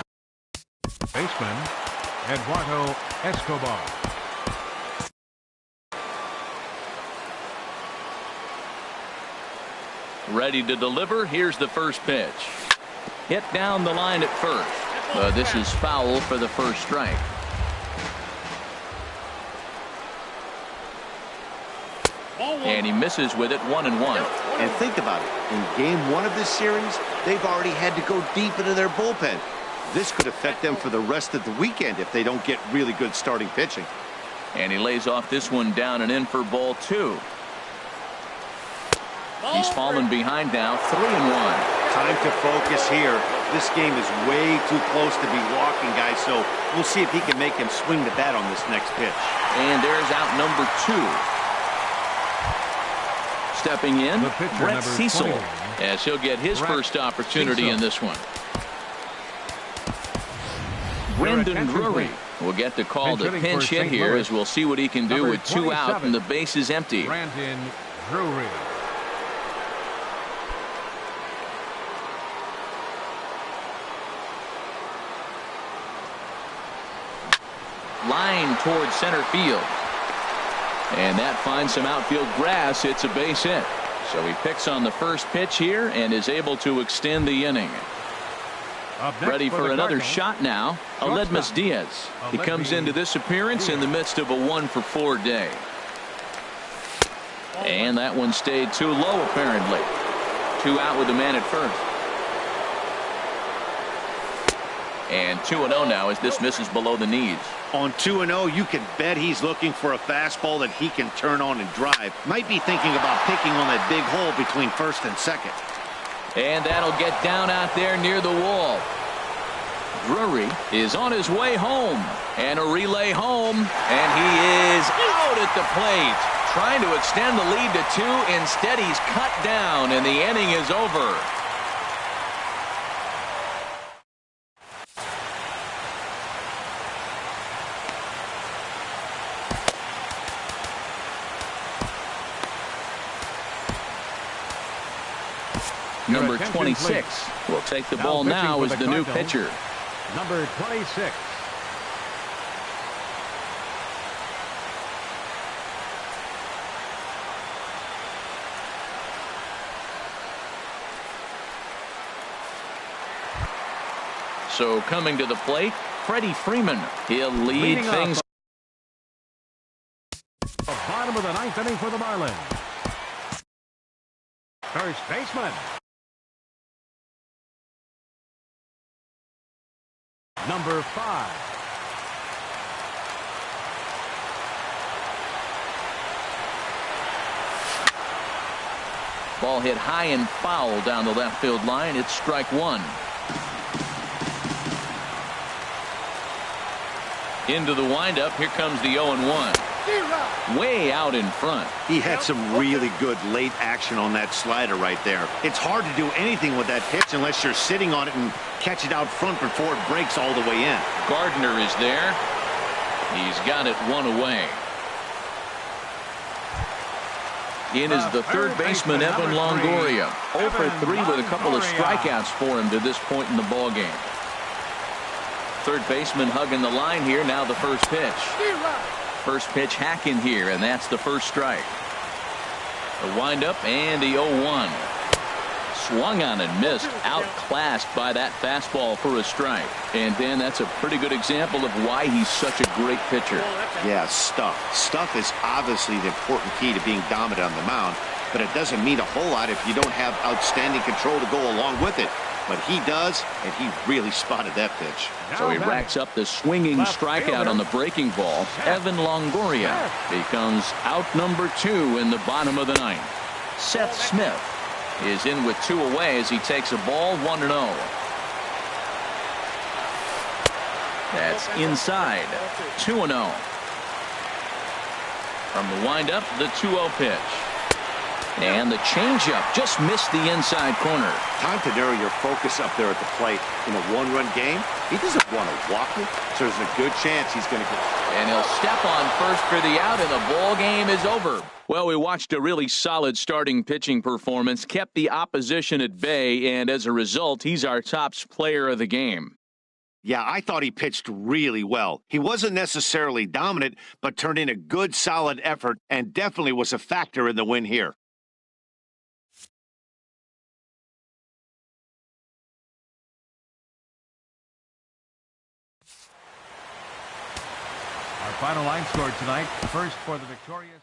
baseman, Eduardo Escobar. Ready to deliver. Here's the first pitch. Hit down the line at first. This is foul for the first strike. And he misses with it, 1-1. And think about it. In game 1 of this series, they've already had to go deep into their bullpen. This could affect them for the rest of the weekend if they don't get really good starting pitching. And he lays off this one down and in for ball 2. He's fallen behind now, 3-1. Time to focus here. This game is way too close to be walking, guys, so we'll see if he can make him swing the bat on this next pitch. And there's out number 2. Stepping in, Brett Cecil, as he'll get his first opportunity in this one. Brendan Drury will get the call to pinch hit here, as we'll see what he can do with 2 out and the base is empty. Brandon Drury. Line towards center field. And that finds some outfield grass. It's a base hit. So he picks on the first pitch here and is able to extend the inning. Ready for another shot now. Aledmus Diaz. He comes into this appearance in the midst of a 1-for-4 day. And that one stayed too low, apparently. 2 out with the man at first. And 2-0 now as this misses below the knees. On 2-0, you can bet he's looking for a fastball that he can turn on and drive. Might be thinking about picking on that big hole between first and second. And that'll get down out there near the wall. Drury is on his way home. And a relay home. And he is out at the plate. Trying to extend the lead to 2. Instead, he's cut down, and the inning is over. Number 26 will take the ball now as the new pitcher. Number 26. So coming to the plate, Freddie Freeman. He'll lead things. The bottom of the 9th inning for the Marlins. First baseman. Number 5. Ball hit high and foul down the left field line. It's strike 1. Into the windup. Here comes the 0-1. Way out in front. He had some really good late action on that slider right there. It's hard to do anything with that pitch unless you're sitting on it and catch it out front before it breaks all the way in. Gardner is there. He's got it 1 away. In is the third baseman, Evan Longoria. 0 for 3 with a couple of strikeouts for him to this point in the ballgame. Third baseman hugging the line here. Now the first pitch. First pitch hacking here, and that's the first strike. The windup and the 0-1. Swung on and missed. Outclassed by that fastball for a strike. And Dan, that's a pretty good example of why he's such a great pitcher. Yeah, stuff. Stuff is obviously the important key to being dominant on the mound, but it doesn't mean a whole lot if you don't have outstanding control to go along with it. But he does, and he really spotted that pitch. So he racks up the swinging strikeout on the breaking ball. Evan Longoria becomes out number 2 in the bottom of the 9th. Seth Smith is in with 2 away as he takes a ball 1-0. That's inside. 2-0. From the windup, the 2-0 pitch. And the changeup just missed the inside corner. Time to narrow your focus up there at the plate. In a 1-run game, he doesn't want to walk it, so there's a good chance he's going to get. And he'll step on first for the out, and the ball game is over. Well, we watched a really solid starting pitching performance, kept the opposition at bay, and as a result, he's our top player of the game. Yeah, I thought he pitched really well. He wasn't necessarily dominant, but turned in a good, solid effort and definitely was a factor in the win here. final line score tonight. First for the victorious.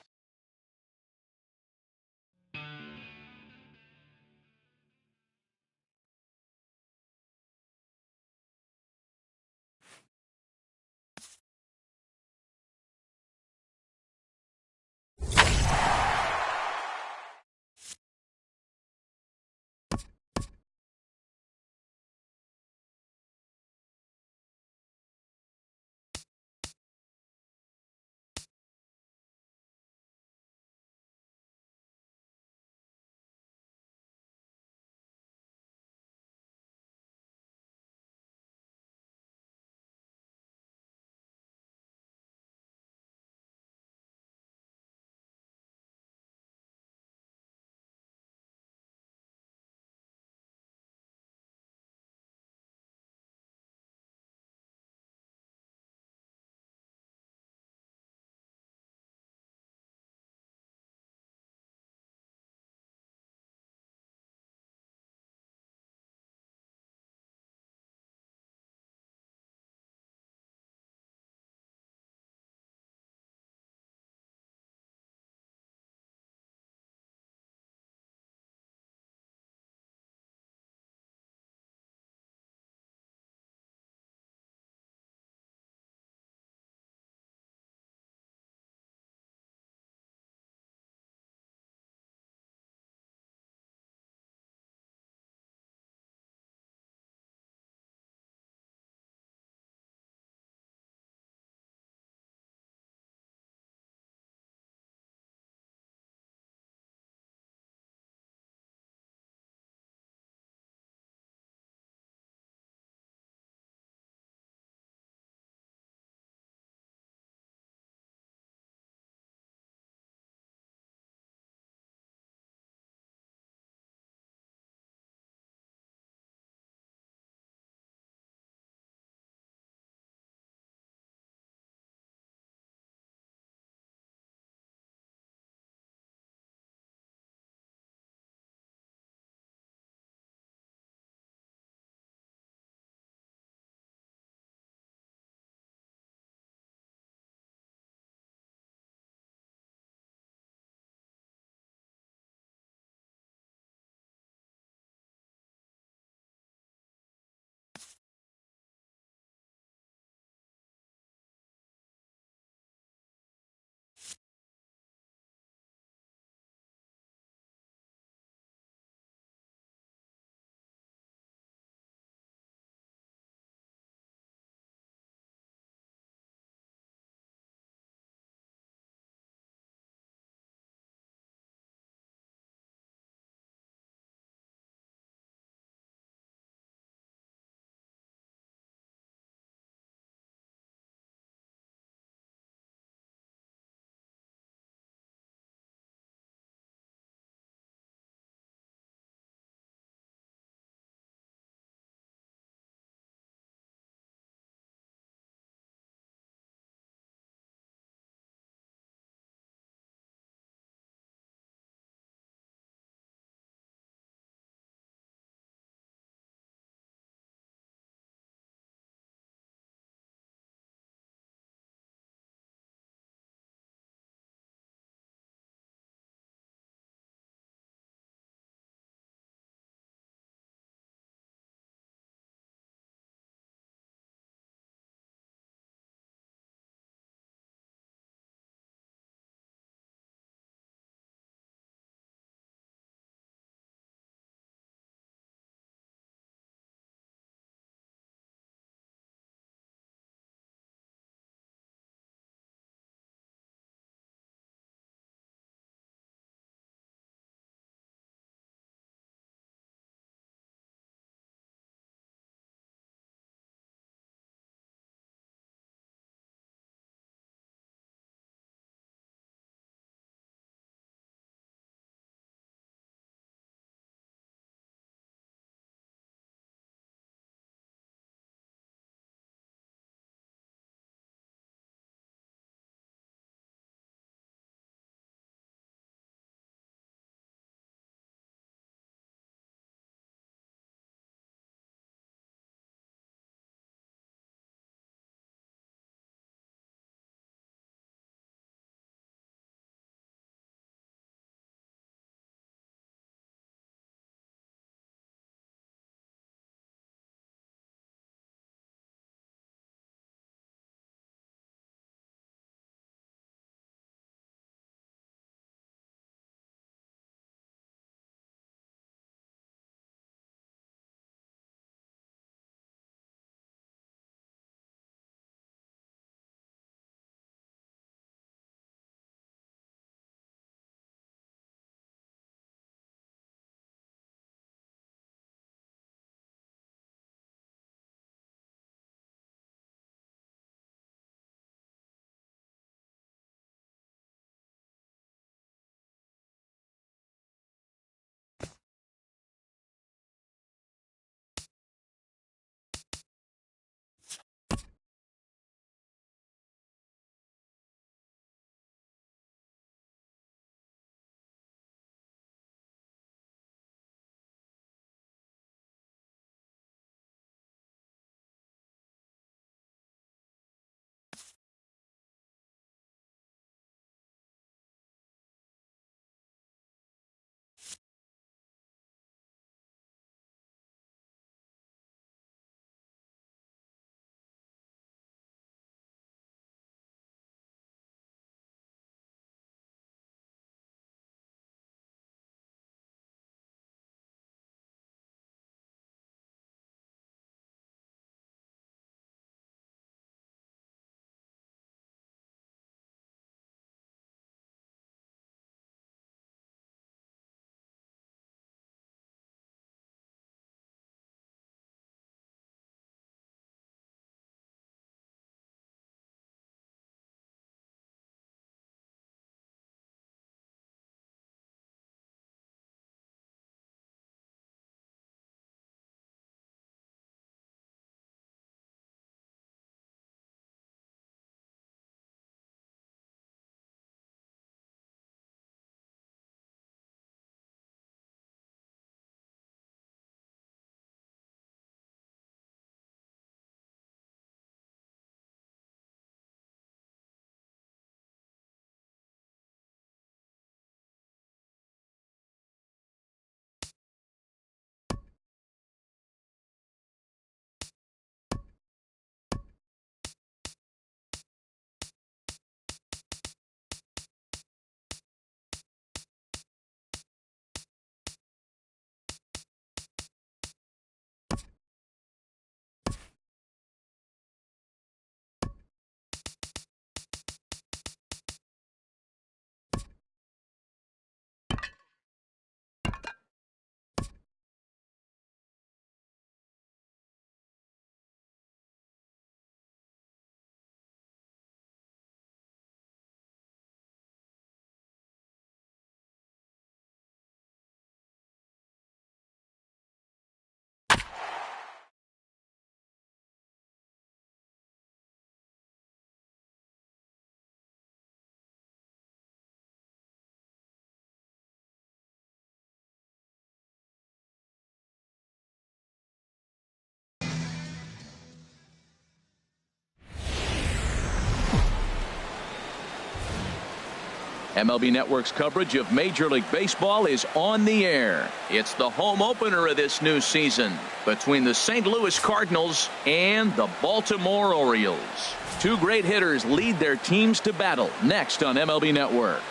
MLB Network's coverage of Major League Baseball is on the air. It's the home opener of this new season between the St. Louis Cardinals and the Baltimore Orioles. Two great hitters lead their teams to battle next on MLB Network.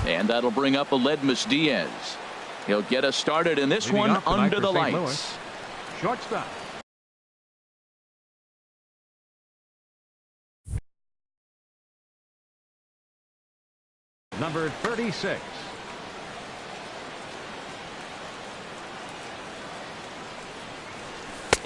And that'll bring up Aledmys Diaz. He'll get us started in this one under the lights. Shortstop. Number 36.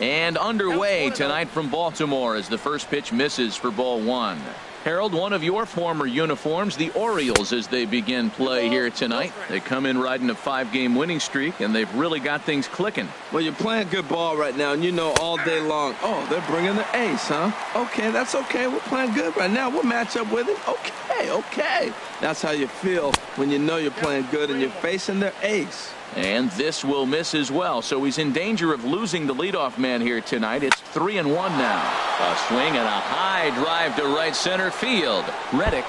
And underway tonight from Baltimore as the first pitch misses for ball one. Harold, one of your former uniforms, the Orioles, as they begin play here tonight. They come in riding a 5-game winning streak, and they've really got things clicking. Well, you're playing good ball right now, and you know all day long, oh, they're bringing the ace, huh? Okay, that's okay. We're playing good right now. We'll match up with it. Okay. That's how you feel when you know you're playing good and you're facing their ace. And this will miss as well, so he's in danger of losing the leadoff man here tonight. It's 3-1 now. A swing and a high drive to right center field. Reddick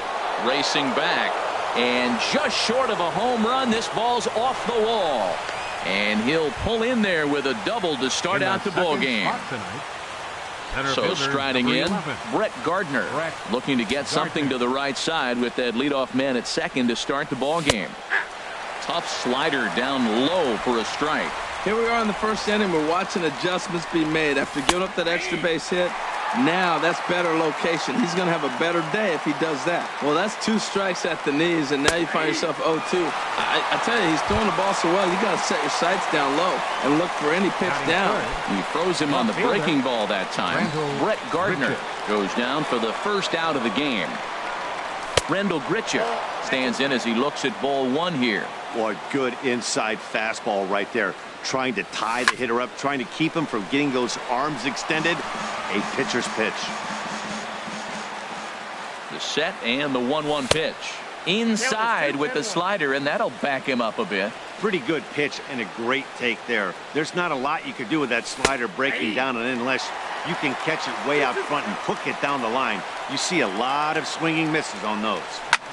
racing back, and just short of a home run. This ball's off the wall, and he'll pull in there with a double to start out the ball game. So striding in, Brett Gardner, looking to get something to the right side with that leadoff man at second to start the ball game. Tough slider down low for a strike. Here we are in the first inning. We're watching adjustments be made after giving up that extra base hit. Now that's better location. He's going to have a better day if he does that. Well, that's 2 strikes at the knees, and now you find yourself 0-2. I tell you, he's throwing the ball so well, you got to set your sights down low and look for any pitch down. He throws him on the breaking ball that time. Brett Gardner goes down for the first out of the game. Rendell Gritcha stands in as he looks at ball one here. Boy, good inside fastball right there. Trying to tie the hitter up, trying to keep him from getting those arms extended. A pitcher's pitch. The set and the 1-1 pitch. Inside with the slider, and that'll back him up a bit. Pretty good pitch and a great take there. There's not a lot you could do with that slider breaking down, and unless you can catch it way out front and hook it down the line, you see a lot of swinging misses on those.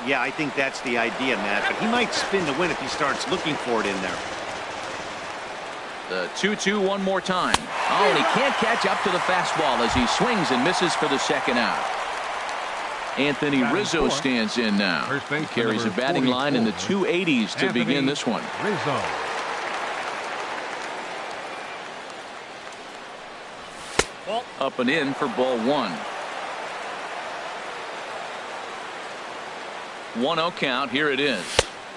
Yeah, I think that's the idea, Matt, but he might spin to win if he starts looking for it in there. The 2-2 one more time. Oh, and he can't catch up to the fastball as he swings and misses for the second out. Anthony Rizzo stands in now. He carries a batting line in the 280s to begin this one. Rizzo. Up and in for ball one. 1-0 count. Here it is.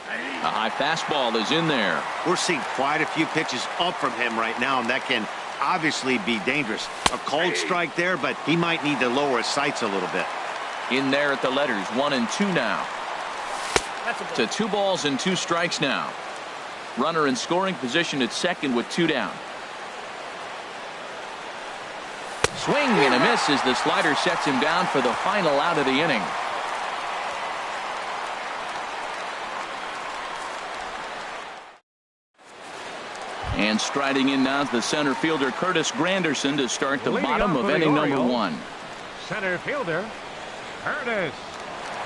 A high fastball is in there. We're seeing quite a few pitches up from him right now, and that can obviously be dangerous. A cold strike there, but he might need to lower his sights a little bit. In there at the letters, 1-2 now. To 2 balls and 2 strikes now. Runner in scoring position at second with 2 down. Swing and a miss as the slider sets him down for the final out of the inning. And striding in now is the center fielder Curtis Granderson to start the bottom of inning number 1. Center fielder Curtis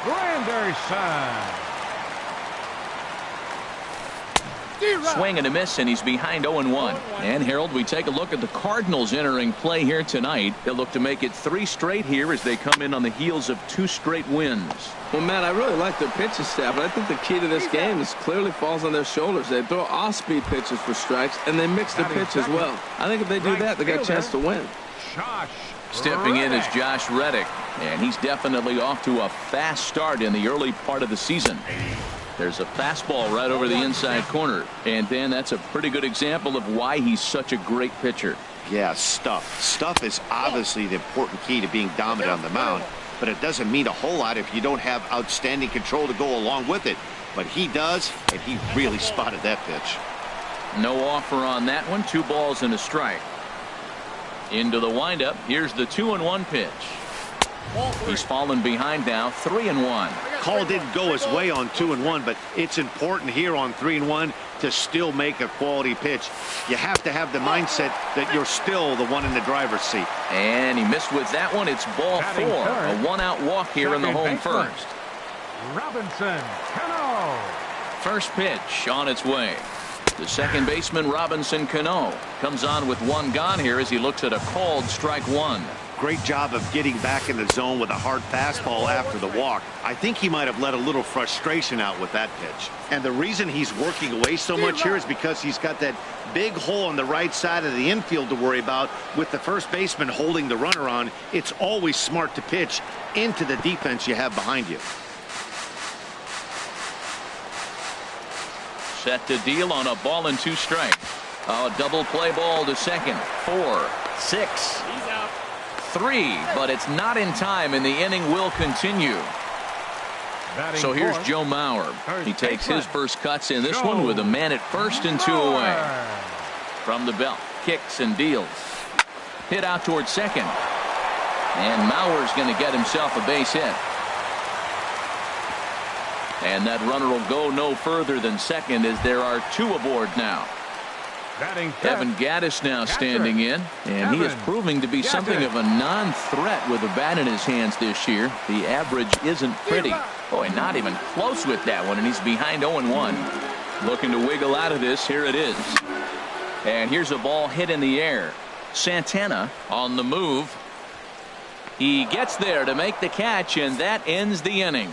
Granderson. Swing and a miss, and he's behind 0-1. And Harold, we take a look at the Cardinals entering play here tonight. They'll look to make it 3 straight here as they come in on the heels of 2 straight wins. Well, Matt, I really like their pitching staff, but I think the key to this game is clearly falls on their shoulders. They throw off-speed pitches for strikes, and they mix the pitch as well. I think if they do that, they got a chance to win. Stepping in is Josh Reddick, and he's definitely off to a fast start in the early part of the season. There's a fastball right over the inside corner, and Dan, that's a pretty good example of why he's such a great pitcher. Yeah, stuff. Stuff is obviously the important key to being dominant on the mound, but it doesn't mean a whole lot if you don't have outstanding control to go along with it. But he does, and he really spotted that pitch. No offer on that one. 2 balls and a strike. Into the windup. Here's the 2-1 pitch. He's fallen behind now, 3-1. Call didn't go his way on 2-1, but it's important here on 3-1 to still make a quality pitch. You have to have the mindset that you're still the one in the driver's seat. And he missed with that one. It's ball 4. A one-out walk here in the home first. Robinson Cano. First pitch on its way. The second baseman, Robinson Cano, comes on with one gone here as he looks at a called strike 1. Great job of getting back in the zone with a hard fastball after the walk. I think he might have let a little frustration out with that pitch. And the reason he's working away so much here is because he's got that big hole on the right side of the infield to worry about. With the first baseman holding the runner on, it's always smart to pitch into the defense you have behind you. Set to deal on a ball and 2 strikes. A double play ball to second. 4, 6, 3, but it's not in time, and the inning will continue. So here's Joe Mauer. He takes his first cuts in this one with a man at first and 2 away. From the belt, kicks and deals. Hit out towards second. And Mauer's going to get himself a base hit. And that runner will go no further than second as there are 2 aboard now. Evan Gattis now standing in, and he is proving to be something of a non-threat with a bat in his hands this year. The average isn't pretty. Boy, not even close with that one, and he's behind 0-1. Looking to wiggle out of this. Here it is. And here's a ball hit in the air. Santana on the move. He gets there to make the catch, and that ends the inning.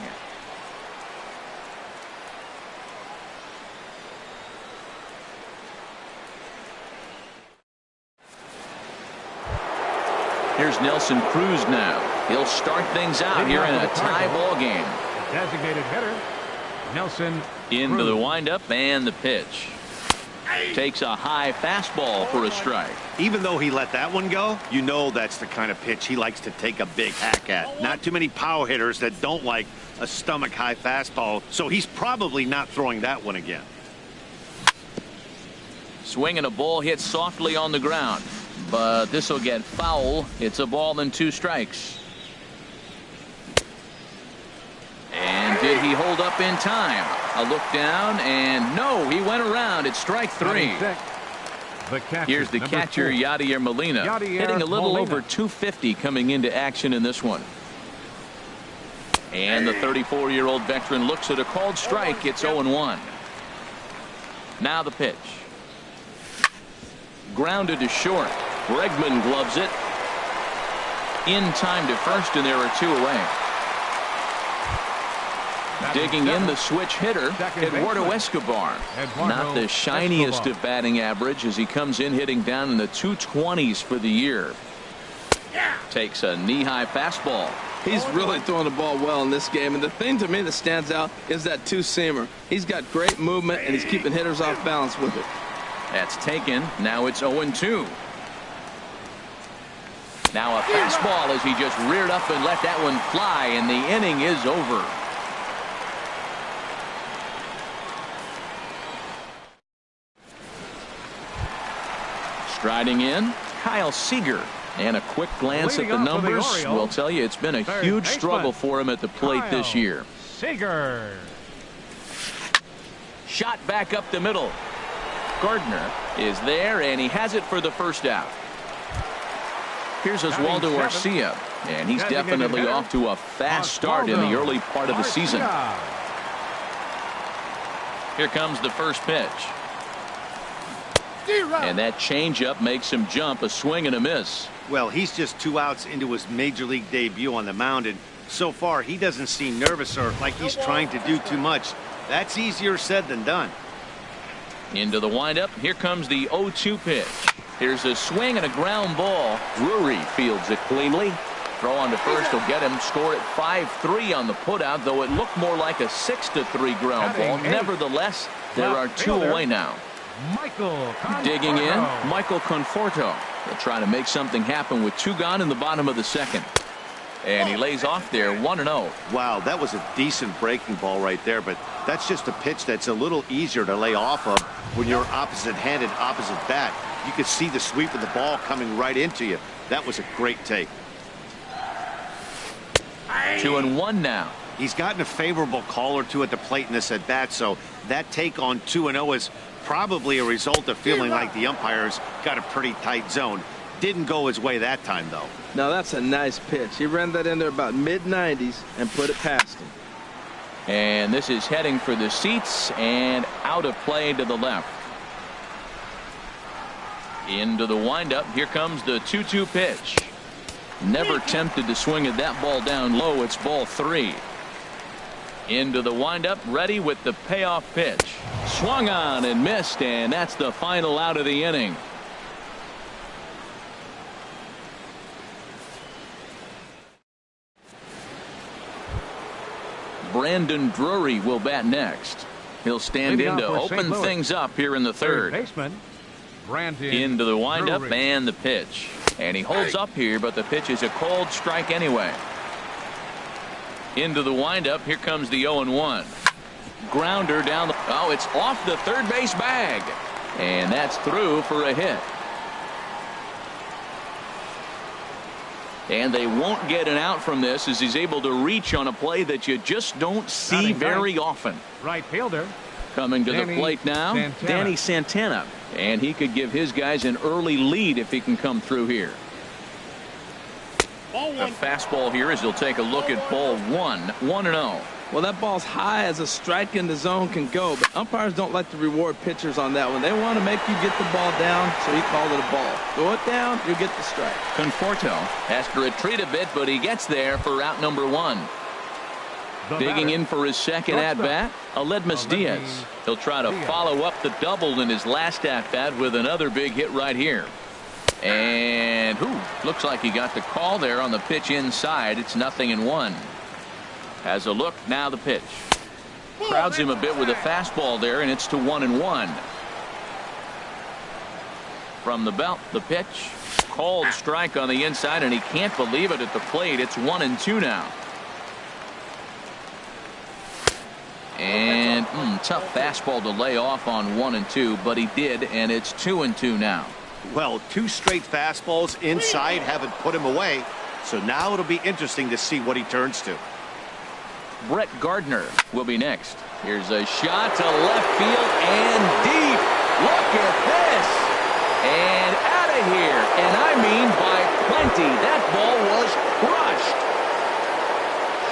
Here's Nelson Cruz now. He'll start things out here in a tie ball game. Designated hitter, Nelson Into Cruz. the windup and the pitch. Takes a high fastball for a strike. Even though he let that one go, you know that's the kind of pitch he likes to take a big hack at. Not too many power hitters that don't like a stomach high fastball, so he's probably not throwing that one again. Swinging a ball hit softly on the ground. But this will get foul. It's a ball and 2 strikes. And did he hold up in time? A look down, and no, he went around. It's strike 3. Here's the catcher, Yadier Molina, hitting a little over 250 coming into action in this one. And the 34-year-old veteran looks at a called strike. It's 0-1. Now the pitch. Grounded to short. Bregman gloves it. In time to first, and there are 2 away. Digging in the switch hitter, Eduardo Escobar. Not the shiniest of batting average as he comes in hitting down in the 220s for the year. Takes a knee-high fastball. He's really throwing the ball well in this game, and the thing to me that stands out is that 2-seamer. He's got great movement, and he's keeping hitters off balance with it. That's taken. Now it's 0-2. Now a fastball as he just reared up and let that one fly, and the inning is over. Striding in, Kyle Seager. And a quick glance at the numbers will tell you it's been a huge struggle for him at the plate this year. Seager. Shot back up the middle. Gardner is there, and he has it for the first out. Here's Oswaldo Arcia, and he's definitely off to a fast start in the early part of the season. Here comes the first pitch. And that changeup makes him jump. A swing and a miss. Well, he's just 2 outs into his major league debut on the mound, and so far he doesn't seem nervous or like he's trying to do too much. That's easier said than done. Into the windup. Here comes the 0-2 pitch. Here's a swing and a ground ball. Drury fields it cleanly. Throw on to first will get him. Score at 5-3 on the putout, though it looked more like a 6-3 ground ball. Nevertheless, there are 2 away now. Digging in, Michael Conforto. They're trying to make something happen with 2 gone in the bottom of the second. And he lays off there 1-0. Wow, that was a decent breaking ball right there, but that's just a pitch that's a little easier to lay off of when you're opposite-handed, opposite bat. You could see the sweep of the ball coming right into you. That was a great take. 2-1 now. He's gotten a favorable call or 2 at the plate in this at bat, so that take on 2-0 is Probably a result of feeling like the umpires got a pretty tight zone. Didn't go his way that time, though. Now, that's a nice pitch. He ran that in there about mid-90s and put it past him. And this is heading for the seats and out of play to the left. Into the windup. Here comes the 2-2 pitch. Never tempted to swing at that ball down low. It's ball 3. Into the windup, ready with the payoff pitch. Swung on and missed, and that's the final out of the inning. Brandon Drury will bat next. He'll stand in to open things up here in the third. Baseman, Brandon Into the windup Drury. and the pitch. And he holds up here, but the pitch is a cold strike anyway. Into the windup. Here comes the 0-1. Grounder down the. Oh, it's off the third base bag. And that's through for a hit. And they won't get an out from this as he's able to reach on a play that you just don't see very often. Right fielder. Coming to the plate now, Danny Santana. And he could give his guys an early lead if he can come through here. A fastball here as he'll take a look at ball 1. 1-0. Well, that ball's high as a strike in the zone can go, but umpires don't like to reward pitchers on that one. They want to make you get the ball down, so he called it a ball. Throw it down, you get the strike. Conforto has to retreat a bit, but he gets there for out number 1. Digging in for his second at-bat, Aledmus Diaz. He'll try to follow up the double in his last at-bat with another big hit right here. And looks like he got the call there on the pitch inside. It's 0-1. Has a look, now the pitch. Crowds him a bit with a fastball there, and it's to 1-1. From the belt, the pitch. Called strike on the inside, and he can't believe it at the plate. It's 1-2 now. And tough fastball to lay off on 1-2, but he did, and it's 2-2 now. Well, 2 straight fastballs inside haven't put him away, so now it'll be interesting to see what he turns to. Brett Gardner will be next. Here's a shot to left field and deep. Look at this. And out of here. And I mean by plenty. That ball was crushed.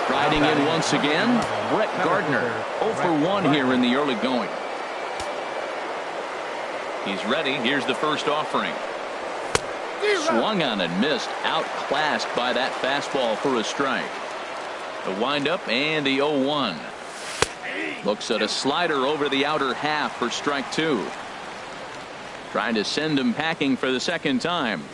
Striding in once again, Brett Gardner. 0 for 1 here in the early going. He's ready. Here's the first offering. Swung on and missed. Outclassed by that fastball for a strike. The windup and the 0-1. Looks at a slider over the outer half for strike 2. Trying to send him packing for the second time.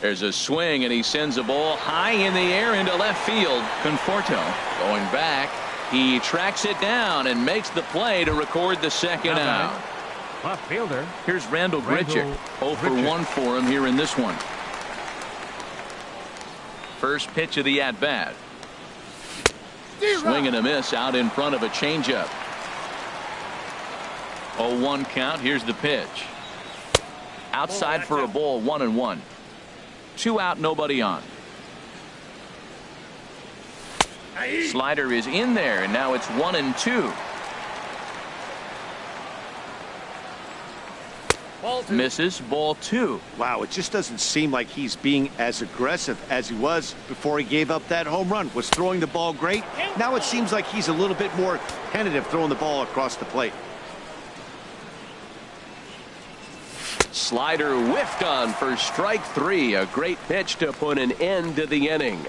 There's a swing, and he sends a ball high in the air into left field. Conforto going back. He tracks it down and makes the play to record the second out. Left fielder. Here's Randall Grichuk. 0 for 1 for him here in this one. First pitch of the at-bat. Swing and a miss out in front of a changeup. 0-1 count. Here's the pitch. Outside for a ball. 1-1. 2 out, nobody on. Slider is in there, and now it's 1-2. Misses, ball 2. Wow, it just doesn't seem like he's being as aggressive as he was before he gave up that home run. Was throwing the ball great. Now it seems like he's a little bit more tentative throwing the ball across the plate. Slider whiffed on for strike 3. A great pitch to put an end to the inning.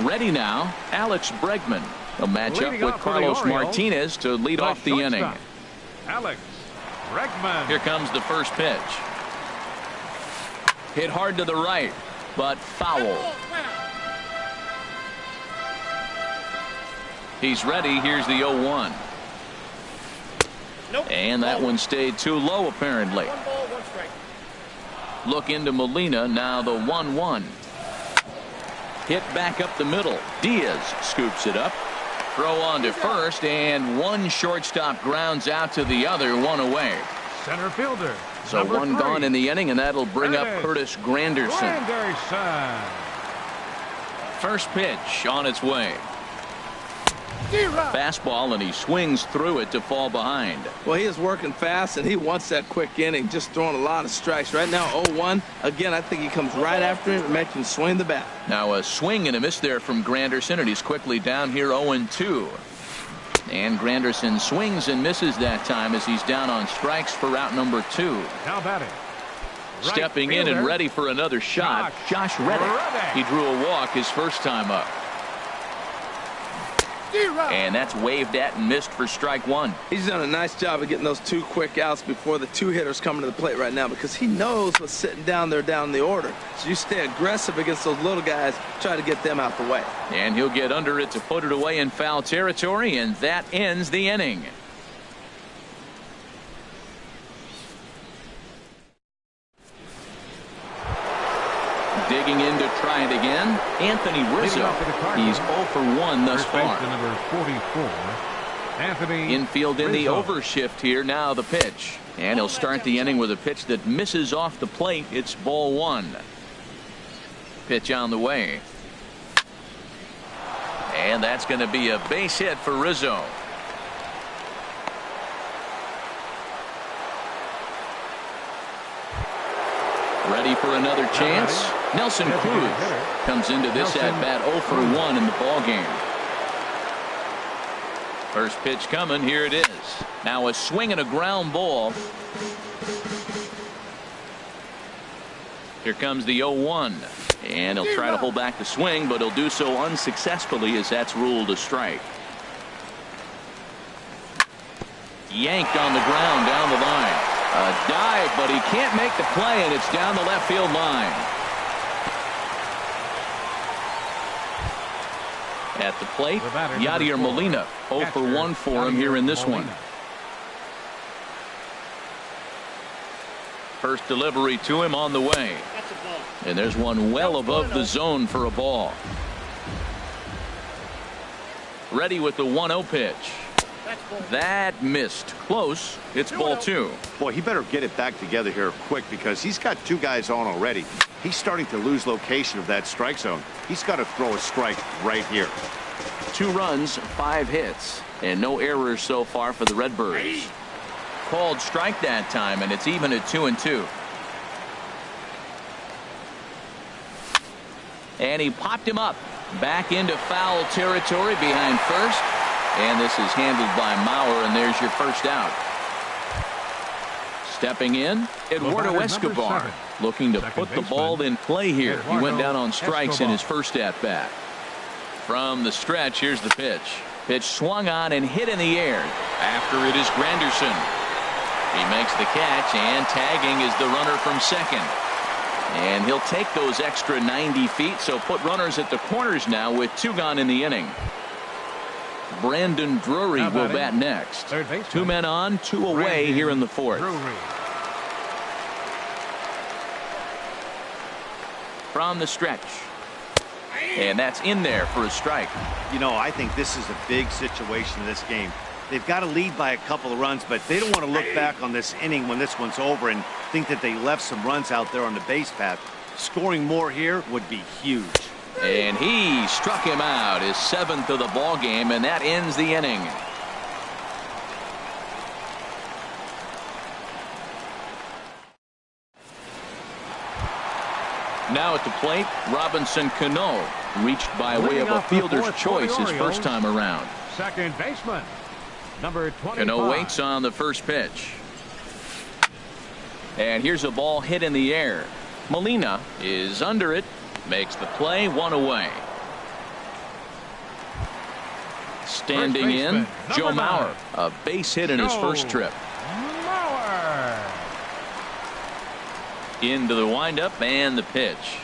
Ready now, Alex Bregman. He'll match up with Carlos Martinez to lead off the inning. Alex Bregman. Here comes the first pitch. Hit hard to the right, but foul. He's ready. Here's the 0-1. And that one stayed too low, apparently. Look into Molina. Now the 1-1. Hit back up the middle. Diaz scoops it up. Throw on to first, and one shortstop grounds out to the other, 1 away. Center fielder. So 1 gone in the inning, and that'll bring up Curtis Granderson. First pitch on its way. Fastball, and he swings through it to fall behind. Well, he is working fast, and he wants that quick inning, just throwing a lot of strikes. Right now, 0-1. Again, I think he comes right after him and makes him swing the bat. Now a swing and a miss there from Granderson, and he's quickly down here 0-2. And Granderson swings and misses that time as he's down on strikes for out number 2. Now batting. Stepping in and ready for another shot, Josh Reddick. He drew a walk his first time up. And that's waved at and missed for strike 1. He's done a nice job of getting those 2 quick outs before the 2 hitters coming to the plate right now, because he knows what's sitting down there down the order. So you stay aggressive against those little guys, try to get them out the way. And he'll get under it to put it away in foul territory, and that ends the inning. Digging in to try it again, Anthony Rizzo. He's 0 for 1 thus far. Number 44, Anthony Infield in the Rizzo. overshift here. Now the pitch. And he'll start the inning with a pitch that misses off the plate. It's ball 1. Pitch on the way. And that's going to be a base hit for Rizzo. Ready for another chance. Nelson Cruz comes into this at-bat 0 for 1 in the ballgame. First pitch coming. Here it is. Now a swing and a ground ball. Here comes the 0-1. And he'll try to hold back the swing, but he'll do so unsuccessfully as that's ruled a strike. Yanked on the ground down the line. A dive, but he can't make the play, and it's down the left field line. At the plate, Yadier Molina. 0 for 1 for him here in this one. First delivery to him on the way. And there's one well above the zone for a ball. Ready with the 1-0 pitch. That missed. Close. It's ball 2. Boy, he better get it back together here quick, because he's got 2 guys on already. He's starting to lose location of that strike zone. He's got to throw a strike right here. 2 runs, 5 hits, and no errors so far for the Redbirds. Called strike that time, and it's even at 2-2. And he popped him up. Back into foul territory behind first. And this is handled by Mauer, and there's your first out. Stepping in, Eduardo Escobar, looking to put the ball in play here. He went down on strikes in his first at-bat. From the stretch, here's the pitch. Pitch swung on and hit in the air. After it is Granderson. He makes the catch, and tagging is the runner from second. And he'll take those extra 90 feet, so put runners at the corners now with 2 gone in the inning. Brandon Drury will bat next. 2 men on, 2 away here in the 4th. From the stretch. And that's in there for a strike. You know, I think this is a big situation in this game. They've got to lead by a couple of runs, but they don't want to look back on this inning when this one's over and think that they left some runs out there on the base path. Scoring more here would be huge. And he struck him out, his 7th of the ball game, and that ends the inning. Now at the plate, Robinson Cano, reached by way of a fielder's choice his first time around. Second baseman, number 25. Cano waits on the first pitch. And here's a ball hit in the air. Molina is under it. Makes the play, 1 away. Standing in, Joe Mauer. A base hit in his first trip. Mauer. Into the windup and the pitch.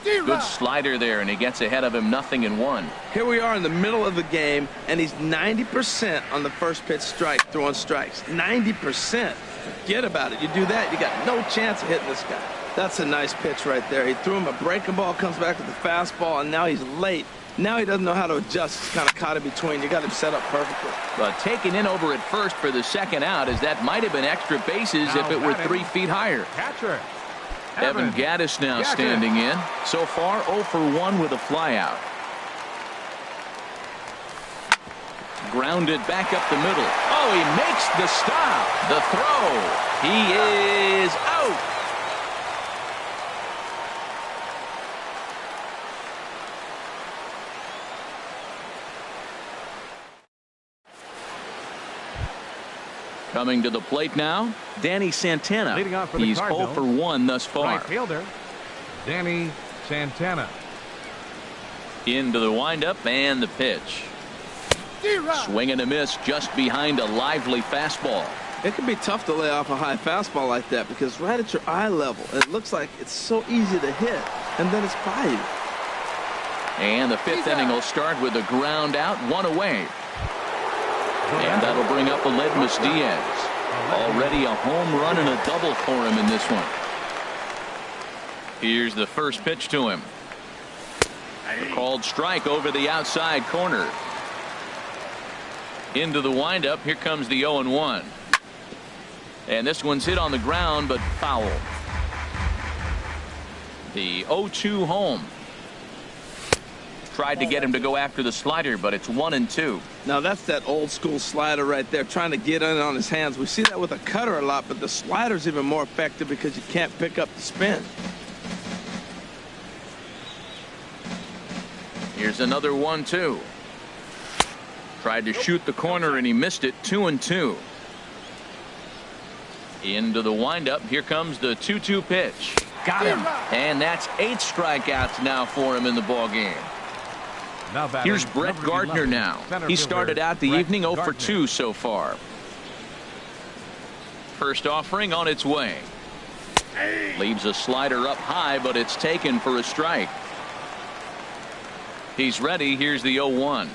Good slider there, and he gets ahead of him, 0-1. Here we are in the middle of the game, and he's 90% on the first pitch strike, throwing strikes. 90%. Forget about it. You do that, you got no chance of hitting this guy. That's a nice pitch right there. He threw him a breaking ball, comes back with the fastball, and now he's late. Now he doesn't know how to adjust. He's kind of caught in between. You got him set up perfectly. But taken in over at first for the second out, as that might have been extra bases if it were 3 feet higher. Catcher. Evan Gattis now standing in. So far 0 for 1 with a flyout. grounded back up the middle. Oh, he makes the stop. The throw. He is out. Coming to the plate now, Danny Santana. Leading off for the He's Cardinals, 0 for 1 thus far. Right fielder, Danny Santana. Into the windup and the pitch. Swing and a miss just behind a lively fastball. It can be tough to lay off a high fastball like that because right at your eye level, it looks like it's so easy to hit, and then it's by you. And the fifth inning will start with a ground out, 1 away. And that'll bring up Aledmus Diaz. Already a home run and a double for him in this one. Here's the first pitch to him. A called strike over the outside corner. Into the windup. Here comes the 0-1. And this one's hit on the ground, but foul. The 0-2 home. Tried to get him to go after the slider, but it's 1-2. Now that's that old school slider right there, trying to get in on his hands. We see that with a cutter a lot, but the slider's even more effective because you can't pick up the spin. Here's another 1-2. Tried to shoot the corner and he missed it. 2-2. Into the windup. Here comes the 2-2 pitch. Got him. And that's 8 strikeouts now for him in the ball game. Here's Brett Gardner now. He started out the evening 0 for 2 so far. First offering on its way. Leaves a slider up high, but it's taken for a strike. He's ready. Here's the 0-1.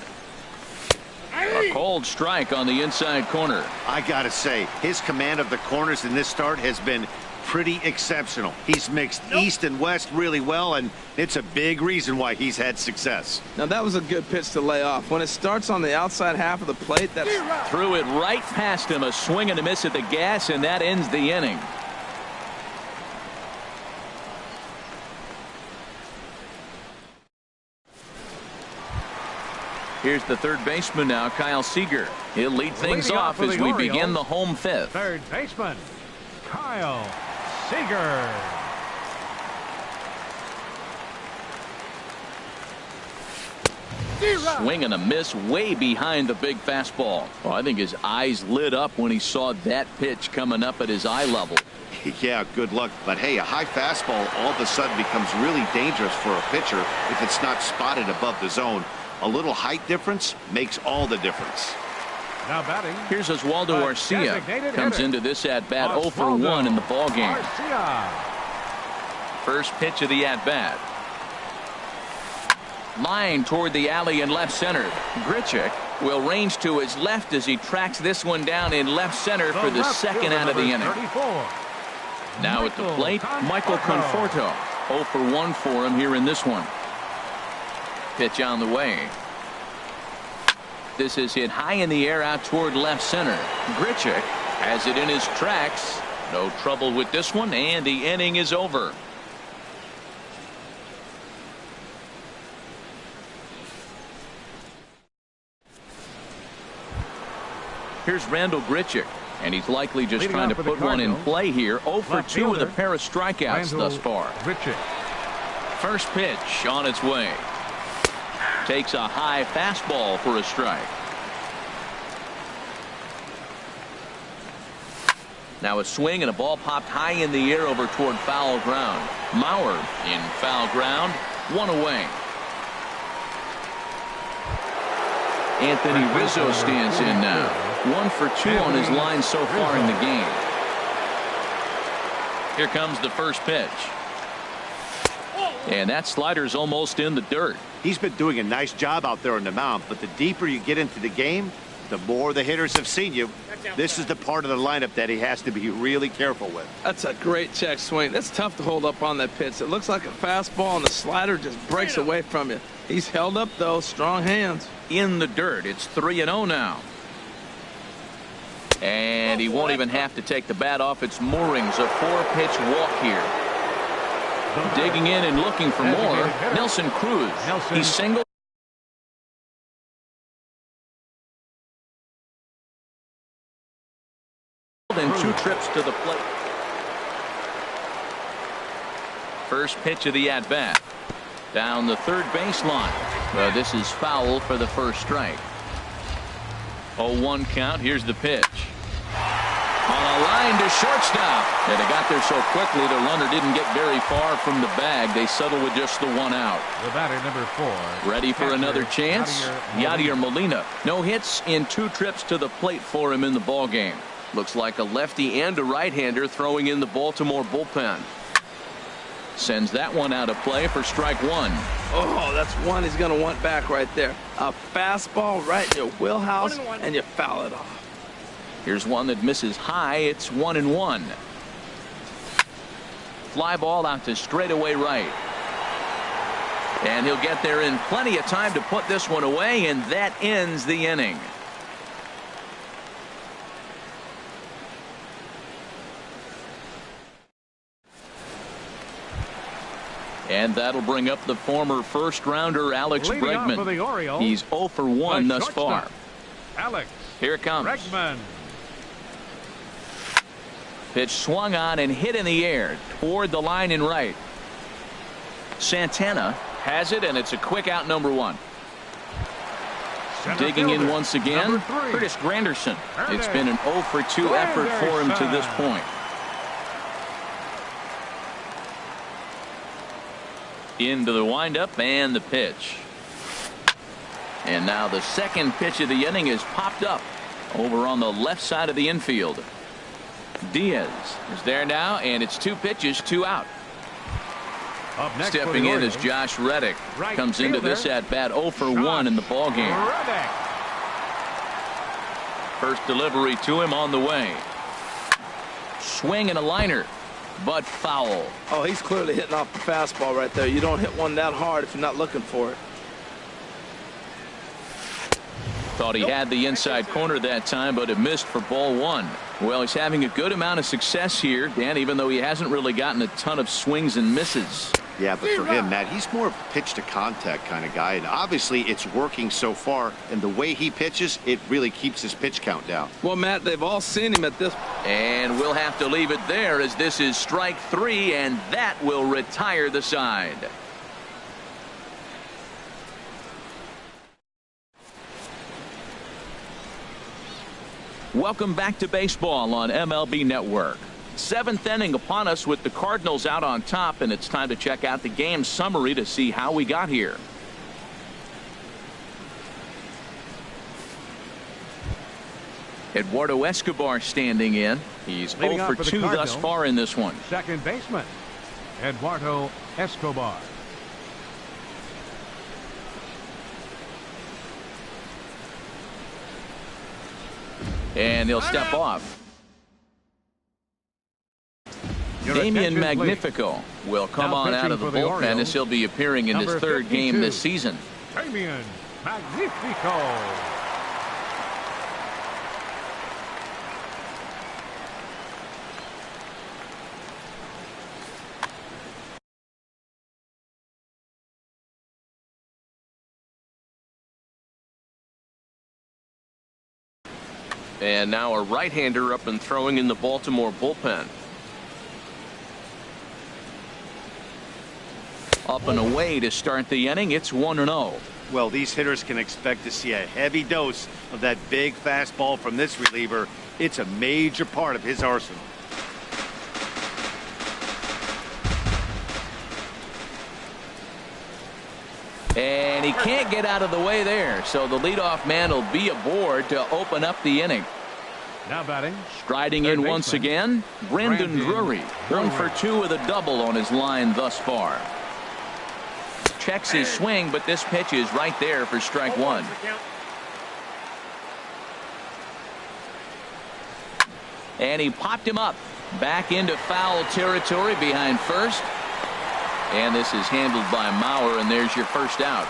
A cold strike on the inside corner. I gotta say, his command of the corners in this start has been pretty exceptional. He's mixed east and west really well, and it's a big reason why he's had success. Now that was a good pitch to lay off. When it starts on the outside half of the plate, that's... Threw it right past him. A swing and a miss at the gas, and that ends the inning. Here's the third baseman now, Kyle Seager. He'll lead things off as we begin the home fifth. Third baseman, Kyle Seager. Swing and a miss way behind the big fastball. Oh, I think his eyes lit up when he saw that pitch coming up at his eye level. Yeah, good luck. But hey, a high fastball all of a sudden becomes really dangerous for a pitcher if it's not spotted above the zone. A little height difference makes all the difference. Now batting. Here's Oswaldo Arcia. Comes into this at bat 0 for 1 in the ball game. First pitch of the at bat. Line toward the alley in left center. Grichuk will range to his left as he tracks this one down in left center for the second out of the inning. Now at the plate, Michael Conforto. 0 for 1 for him here in this one. Pitch on the way. This is hit high in the air out toward left center. Grichuk has it in his tracks. No trouble with this one, and the inning is over. Here's Randall Grichuk, and he's likely just trying to put one in play here. 0 for 2 with a pair of strikeouts thus far. First pitch on its way. Takes a high fastball for a strike. Now a swing and a ball popped high in the air over toward foul ground. Mauer in foul ground. 1 away. Anthony Rizzo stands in now. 1 for 2 on his line so far in the game. Here comes the first pitch. And that slider's almost in the dirt. He's been doing a nice job out there on the mound, but the deeper you get into the game, the more the hitters have seen you. This is the part of the lineup that he has to be really careful with. That's a great check swing. That's tough to hold up on that pitch. It looks like a fastball, and the slider just breaks away from you. He's held up, though. Strong hands. In the dirt. It's 3-0 now. And he won't even have to take the bat off its moorings. A 4-pitch walk here. Digging in and looking for more. Nelson Cruz. He singled. trips to the plate. First pitch of the at-bat. Down the third baseline. This is foul for the first strike. 0-1 count. Here's the pitch. On a line to shortstop. And they got there so quickly the runner didn't get very far from the bag. They settled with just the one out. The batter, number 4. Ready for another chance? Yadier Molina. No hits in 2 trips to the plate for him in the ballgame. Looks like a lefty and a right-hander throwing in the Baltimore bullpen. Sends that one out of play for strike 1. Oh, that's one he's going to want back right there. A fastball right in your wheelhouse, and you foul it off. Here's one that misses high. It's 1-1. Fly ball out to straightaway right. And he'll get there in plenty of time to put this one away, and that ends the inning. And that'll bring up the former first-rounder Alex Bregman. He's 0 for 1 thus far. Alex. Here it comes. Bregman. Pitch swung on and hit in the air toward the line in right. Santana has it, and it's a quick out, number 1. Digging in once again, Curtis Granderson. It's been an 0 for 2 effort for him to this point. Into the windup and the pitch. And now the second pitch of the inning is popped up over on the left side of the infield. Diaz is there now, and it's 2 pitches, 2 out. Stepping in is Josh Reddick. Comes into this at bat 0 for 1 in the ball game. First delivery to him on the way. Swing and a liner, but foul. Oh, he's clearly hitting off the fastball right there. You don't hit one that hard if you're not looking for it. Thought he had the inside corner that time, but it missed for ball 1. Well, he's having a good amount of success here, Dan, even though he hasn't really gotten a ton of swings and misses. Yeah, but for him, Matt, he's more of a pitch to contact kind of guy, and obviously it's working so far, and the way he pitches, it really keeps his pitch count down. Well, Matt, they've all seen him at this. And we'll have to leave it there, as this is strike 3, and that will retire the side. Welcome back to baseball on MLB Network. 7th inning upon us with the Cardinals out on top, and it's time to check out the game summary to see how we got here. Eduardo Escobar standing in. He's 0 for 2 thus far in this one. Second baseman, Eduardo Escobar. And he'll step off. Damian Magnifico will come on out of the bullpen as he'll be appearing in his 3rd game this season. Damian Magnifico. And now a right-hander up and throwing in the Baltimore bullpen. Up and away to start the inning. It's 1-0. Well, these hitters can expect to see a heavy dose of that big fastball from this reliever. It's a major part of his arsenal. And he can't get out of the way there, so the leadoff man will be aboard to open up the inning. Now batting. Striding in once again, Brandon Drury. 1 for 2 with a double on his line thus far. Checks his swing, but this pitch is right there for strike 1. And he popped him up back into foul territory behind first. And this is handled by Mauer, and there's your first out.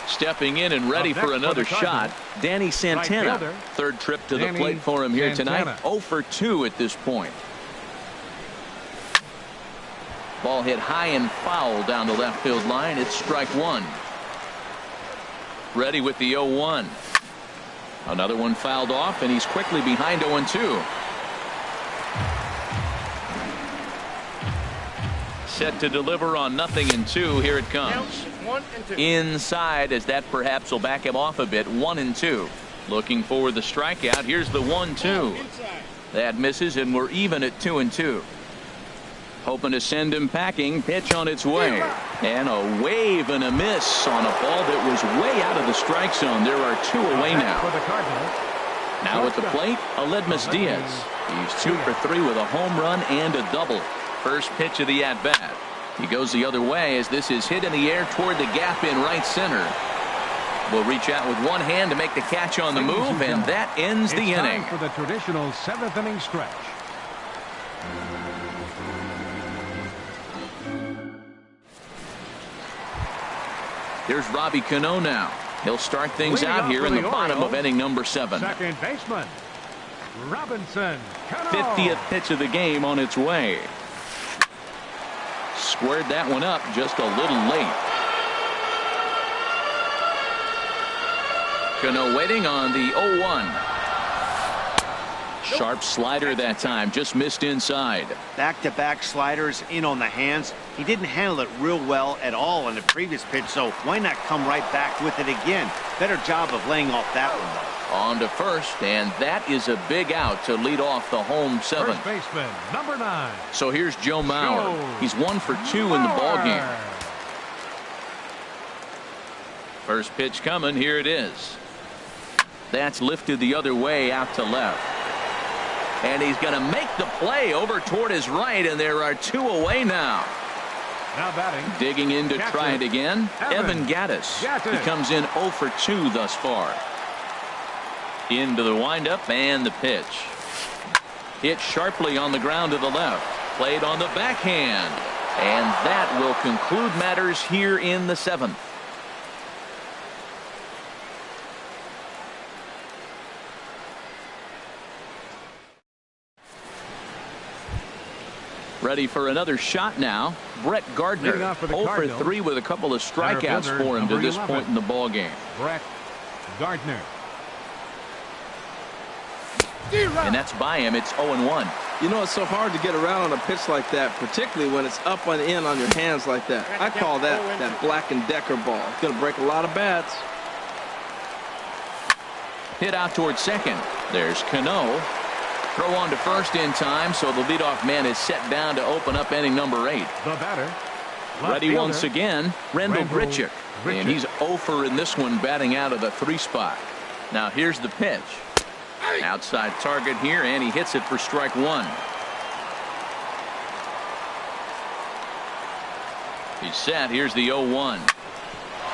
Stepping in and ready for another shot, Danny Santana. 3rd trip to the plate for him here tonight. 0 for 2 at this point. Ball hit high and foul down the left field line. It's strike 1. Ready with the 0-1. Another one fouled off, and he's quickly behind 0-2. set to deliver on 0-2. Here it comes. 1-2. Inside, as that perhaps will back him off a bit. 1-2. Looking for the strikeout. Here's the 1-2. That misses, and we're even at 2-2. Hoping to send him packing. Pitch on its way. And a wave and a miss on a ball that was way out of the strike zone. There are 2 away now. For the Cardinals. Now at the plate, Aledmus Diaz. He's 2 for 3 with a home run and a double. First pitch of the at-bat. He goes the other way as this is hit in the air toward the gap in right center. Will reach out with one hand to make the catch on the move, and that ends the inning. Time for the traditional 7th inning stretch. Here's Robbie Cano now. He'll start things out here in the bottom of inning number 7. Second baseman, Robinson Cano. 50th pitch of the game on its way. Squared that one up just a little late. Cano waiting on the 0-1. Sharp slider that time, just missed inside. Back-to-back sliders in on the hands. He didn't handle it real well at all on the previous pitch, so why not come right back with it again? Better job of laying off that one, though. On to first, and that is a big out to lead off the home 7th. First baseman, number 9. So here's Joe Mauer. He's 1 for 2 in the ballgame. First pitch coming. Here it is. That's lifted the other way out to left. And he's going to make the play over toward his right, and there are 2 away now. Now batting. Digging in to try it again. Evan Gattis. He comes in 0 for 2 thus far. Into the windup and the pitch. Hit sharply on the ground to the left. Played on the backhand. And that will conclude matters here in the 7th. Ready for another shot now. Brett Gardner, 0 for 3 with a couple of strikeouts for him to this point in the ball game. Brett Gardner. And that's by him. It's 0-1. You know, it's so hard to get around on a pitch like that, particularly when it's up and in on your hands like that. I call that Black & Decker ball. It's going to break a lot of bats. Hit out towards second. There's Cano. Throw on to first in time, so the leadoff man is set down to open up inning number 8. The batter. Ready once again, Randall Grichuk. And he's 0 for in this one, batting out of the 3 spot. Now here's the pitch. Outside target here, and he hits it for strike 1. He's set. Here's the 0-1.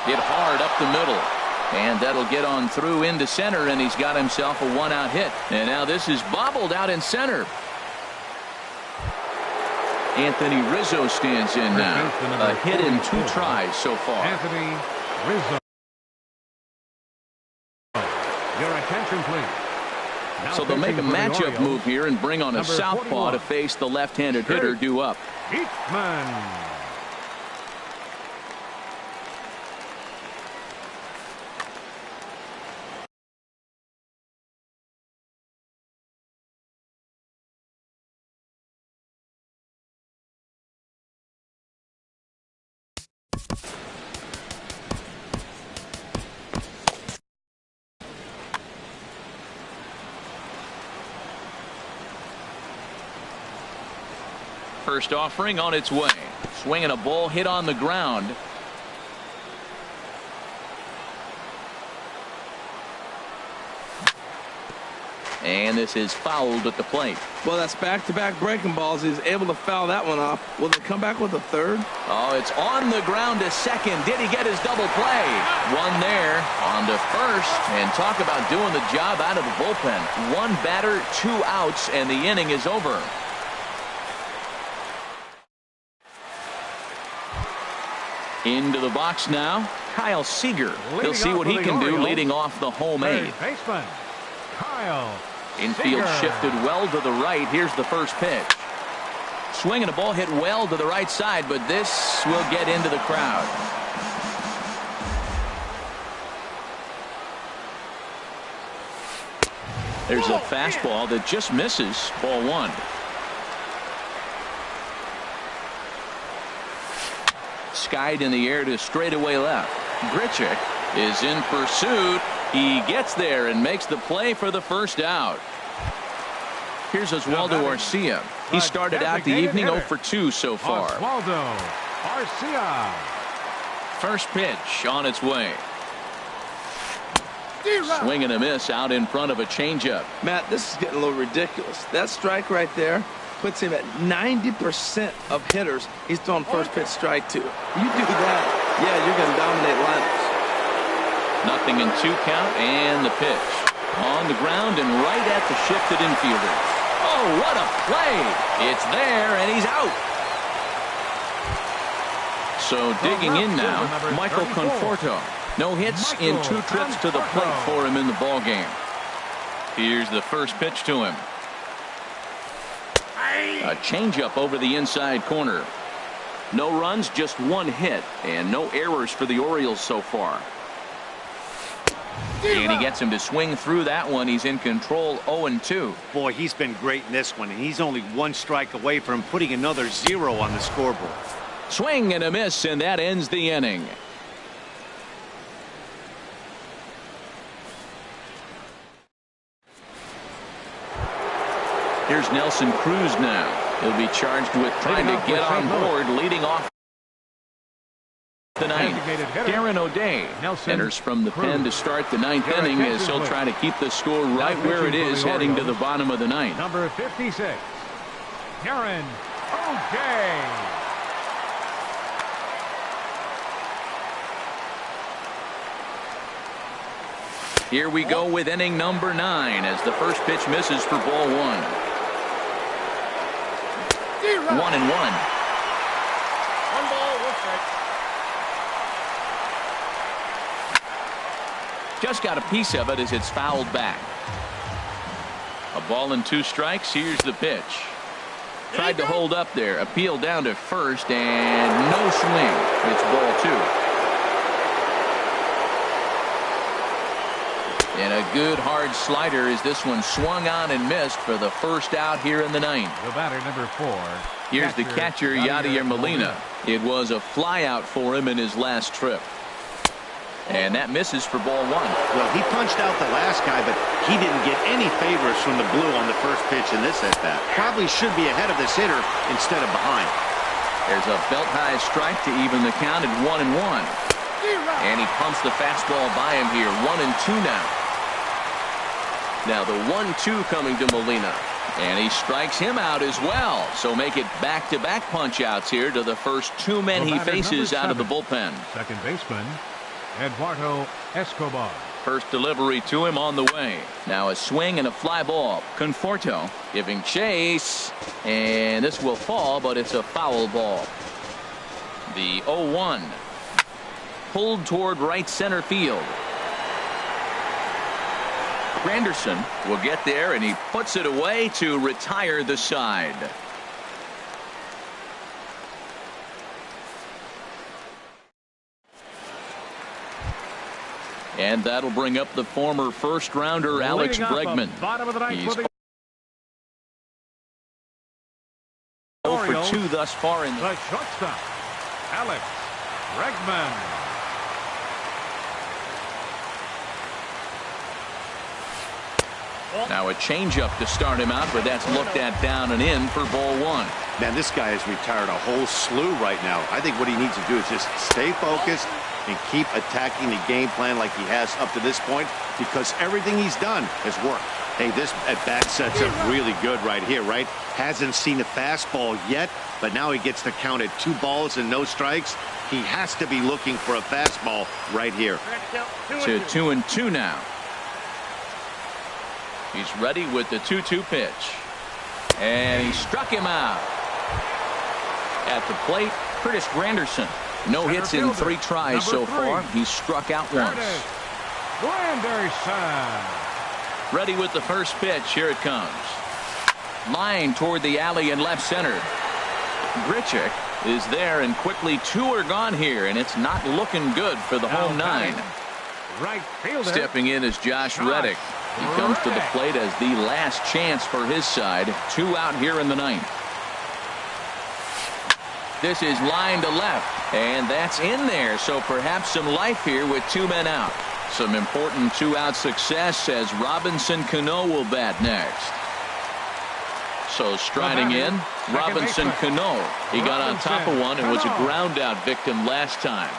Hit hard up the middle. And that'll get on through into center, and he's got himself a 1-out hit. And now this is bobbled out in center. Anthony Rizzo stands in now. A hit in 2 tries so far. Anthony Rizzo. Your attention, please. Now So they'll make a pitching for the matchup Orioles, move here and bring on a number southpaw 41. to face the left-handed hitter due up. Eatman. First offering on its way. Swinging a ball hit on the ground. And this is fouled at the plate. Well, that's back-to-back breaking balls. He's able to foul that one off. Will they come back with a third? Oh, it's on the ground to second. Did he get his double play? One there on to first. And talk about doing the job out of the bullpen. 1 batter, 2 outs, and the inning is over. Into the box now, Kyle Seager. He'll see what he can do leading off the home 8. Baseman Kyle Infield Seager. shifted well to the right. Here's the first pitch. Swinging a ball hit well to the right side, but this will get into the crowd. There's a fastball that just misses. Ball 1. skied in the air to straightaway left. Grichuk is in pursuit. He gets there and makes the play for the first out. Here's Oswaldo Arcia. He started out the evening 0 for 2 so far. Oswaldo Arcia. First pitch on its way. Swing and a miss out in front of a changeup. Matt, this is getting a little ridiculous. That strike right there puts him at 90% of hitters he's throwing first pitch strike to. You do that, yeah, you're going to dominate lineups. 0-2 count and the pitch. On the ground and right at the shifted infielder. Oh, what a play. It's there and he's out. So digging in now, Michael Conforto. No hits in 2 trips to the plate for him in the ballgame. Here's the first pitch to him. A changeup over the inside corner. No runs, just 1 hit, and no errors for the Orioles so far. And he gets him to swing through that one. He's in control, 0-2. Boy, he's been great in this one, and he's only 1 strike away from putting another 0 on the scoreboard. Swing and a miss, and that ends the inning. Here's Nelson Cruz now. He'll be charged with trying to get on board, leading off the 9th. Darren O'Day enters from the pen to start the 9th inning as he'll try to keep the score right where it is heading to the bottom of the 9th. Number 56, Darren O'Day. Here we go with inning number 9 as the first pitch misses for ball 1. 1-1. 1 ball, 1 strike. Just got a piece of it as it's fouled back. A ball and 2 strikes. Here's the pitch. Tried to hold up there. Appeal down to first and no swing. It's ball 2. And a good hard slider as this one swung on and missed for the first out here in the 9th. The batter, number 4. Here's the catcher, Yadier Molina. It was a flyout for him in his last trip. And that misses for ball 1. Well, he punched out the last guy, but he didn't get any favors from the blue on the first pitch in this at-bat. Probably should be ahead of this hitter instead of behind. There's a belt-high strike to even the count at 1-1. And he pumps the fastball by him here. 1-2 now. Now the 1-2 coming to Molina. And he strikes him out as well. So make it back-to-back punch-outs here to the first 2 men he faces out of the bullpen. Second baseman, Eduardo Escobar. First delivery to him on the way. Now a swing and a fly ball. Conforto giving chase. And this will fall, but it's a foul ball. The 0-1. Pulled toward right center field. Granderson will get there, and he puts it away to retire the side. And that'll bring up the former first-rounder Alex Bregman. He's 0 for 2 thus far in the shortstop, Alex Bregman. Now a changeup to start him out, but that's looked at down and in for ball 1. Man, this guy has retired a whole slew right now. I think what he needs to do is just stay focused and keep attacking the game plan like he has up to this point, because everything he's done has worked. Hey, this at-bat sets up really good right here, right? Hasn't seen a fastball yet, but now he gets to count at 2 balls and no strikes. He has to be looking for a fastball right here. To 2-2 now. He's ready with the 2-2 pitch. And he struck him out. At the plate, Curtis Granderson. No hits in 3 tries so far. He's struck out once. Granderson. Ready with the first pitch. Here it comes. Line toward the alley in left center. Grichuk is there, and quickly 2 are gone here, and it's not looking good for the home 9. Right fielder. Stepping in is Josh Reddick. He comes to the plate as the last chance for his side. 2 out here in the 9th. This is line to left. And that's in there, so perhaps some life here with 2 men out. Some important 2-out success as Robinson Cano will bat next. So striding in, Robinson Cano. He got on top of one and was a ground out victim last time.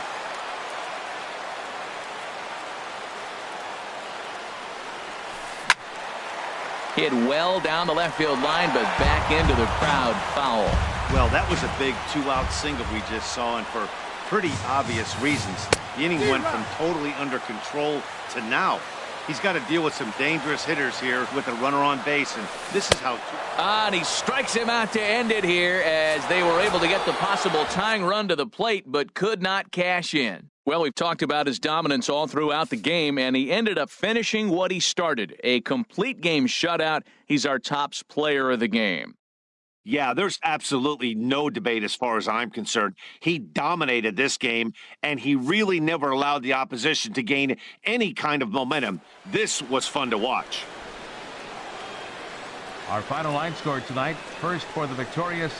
Hit well down the left field line, but back into the crowd, foul. Well, that was a big 2-out single we just saw, and for pretty obvious reasons. The inning went from totally under control to now. He's got to deal with some dangerous hitters here with a runner on base, and this is how... And he strikes him out to end it here as they were able to get the possible tying run to the plate, but could not cash in. Well, we've talked about his dominance all throughout the game, and he ended up finishing what he started. A complete game shutout. He's our tops player of the game. Yeah, there's absolutely no debate as far as I'm concerned. He dominated this game, and he really never allowed the opposition to gain any kind of momentum. This was fun to watch. Our final line score tonight, first for the victorious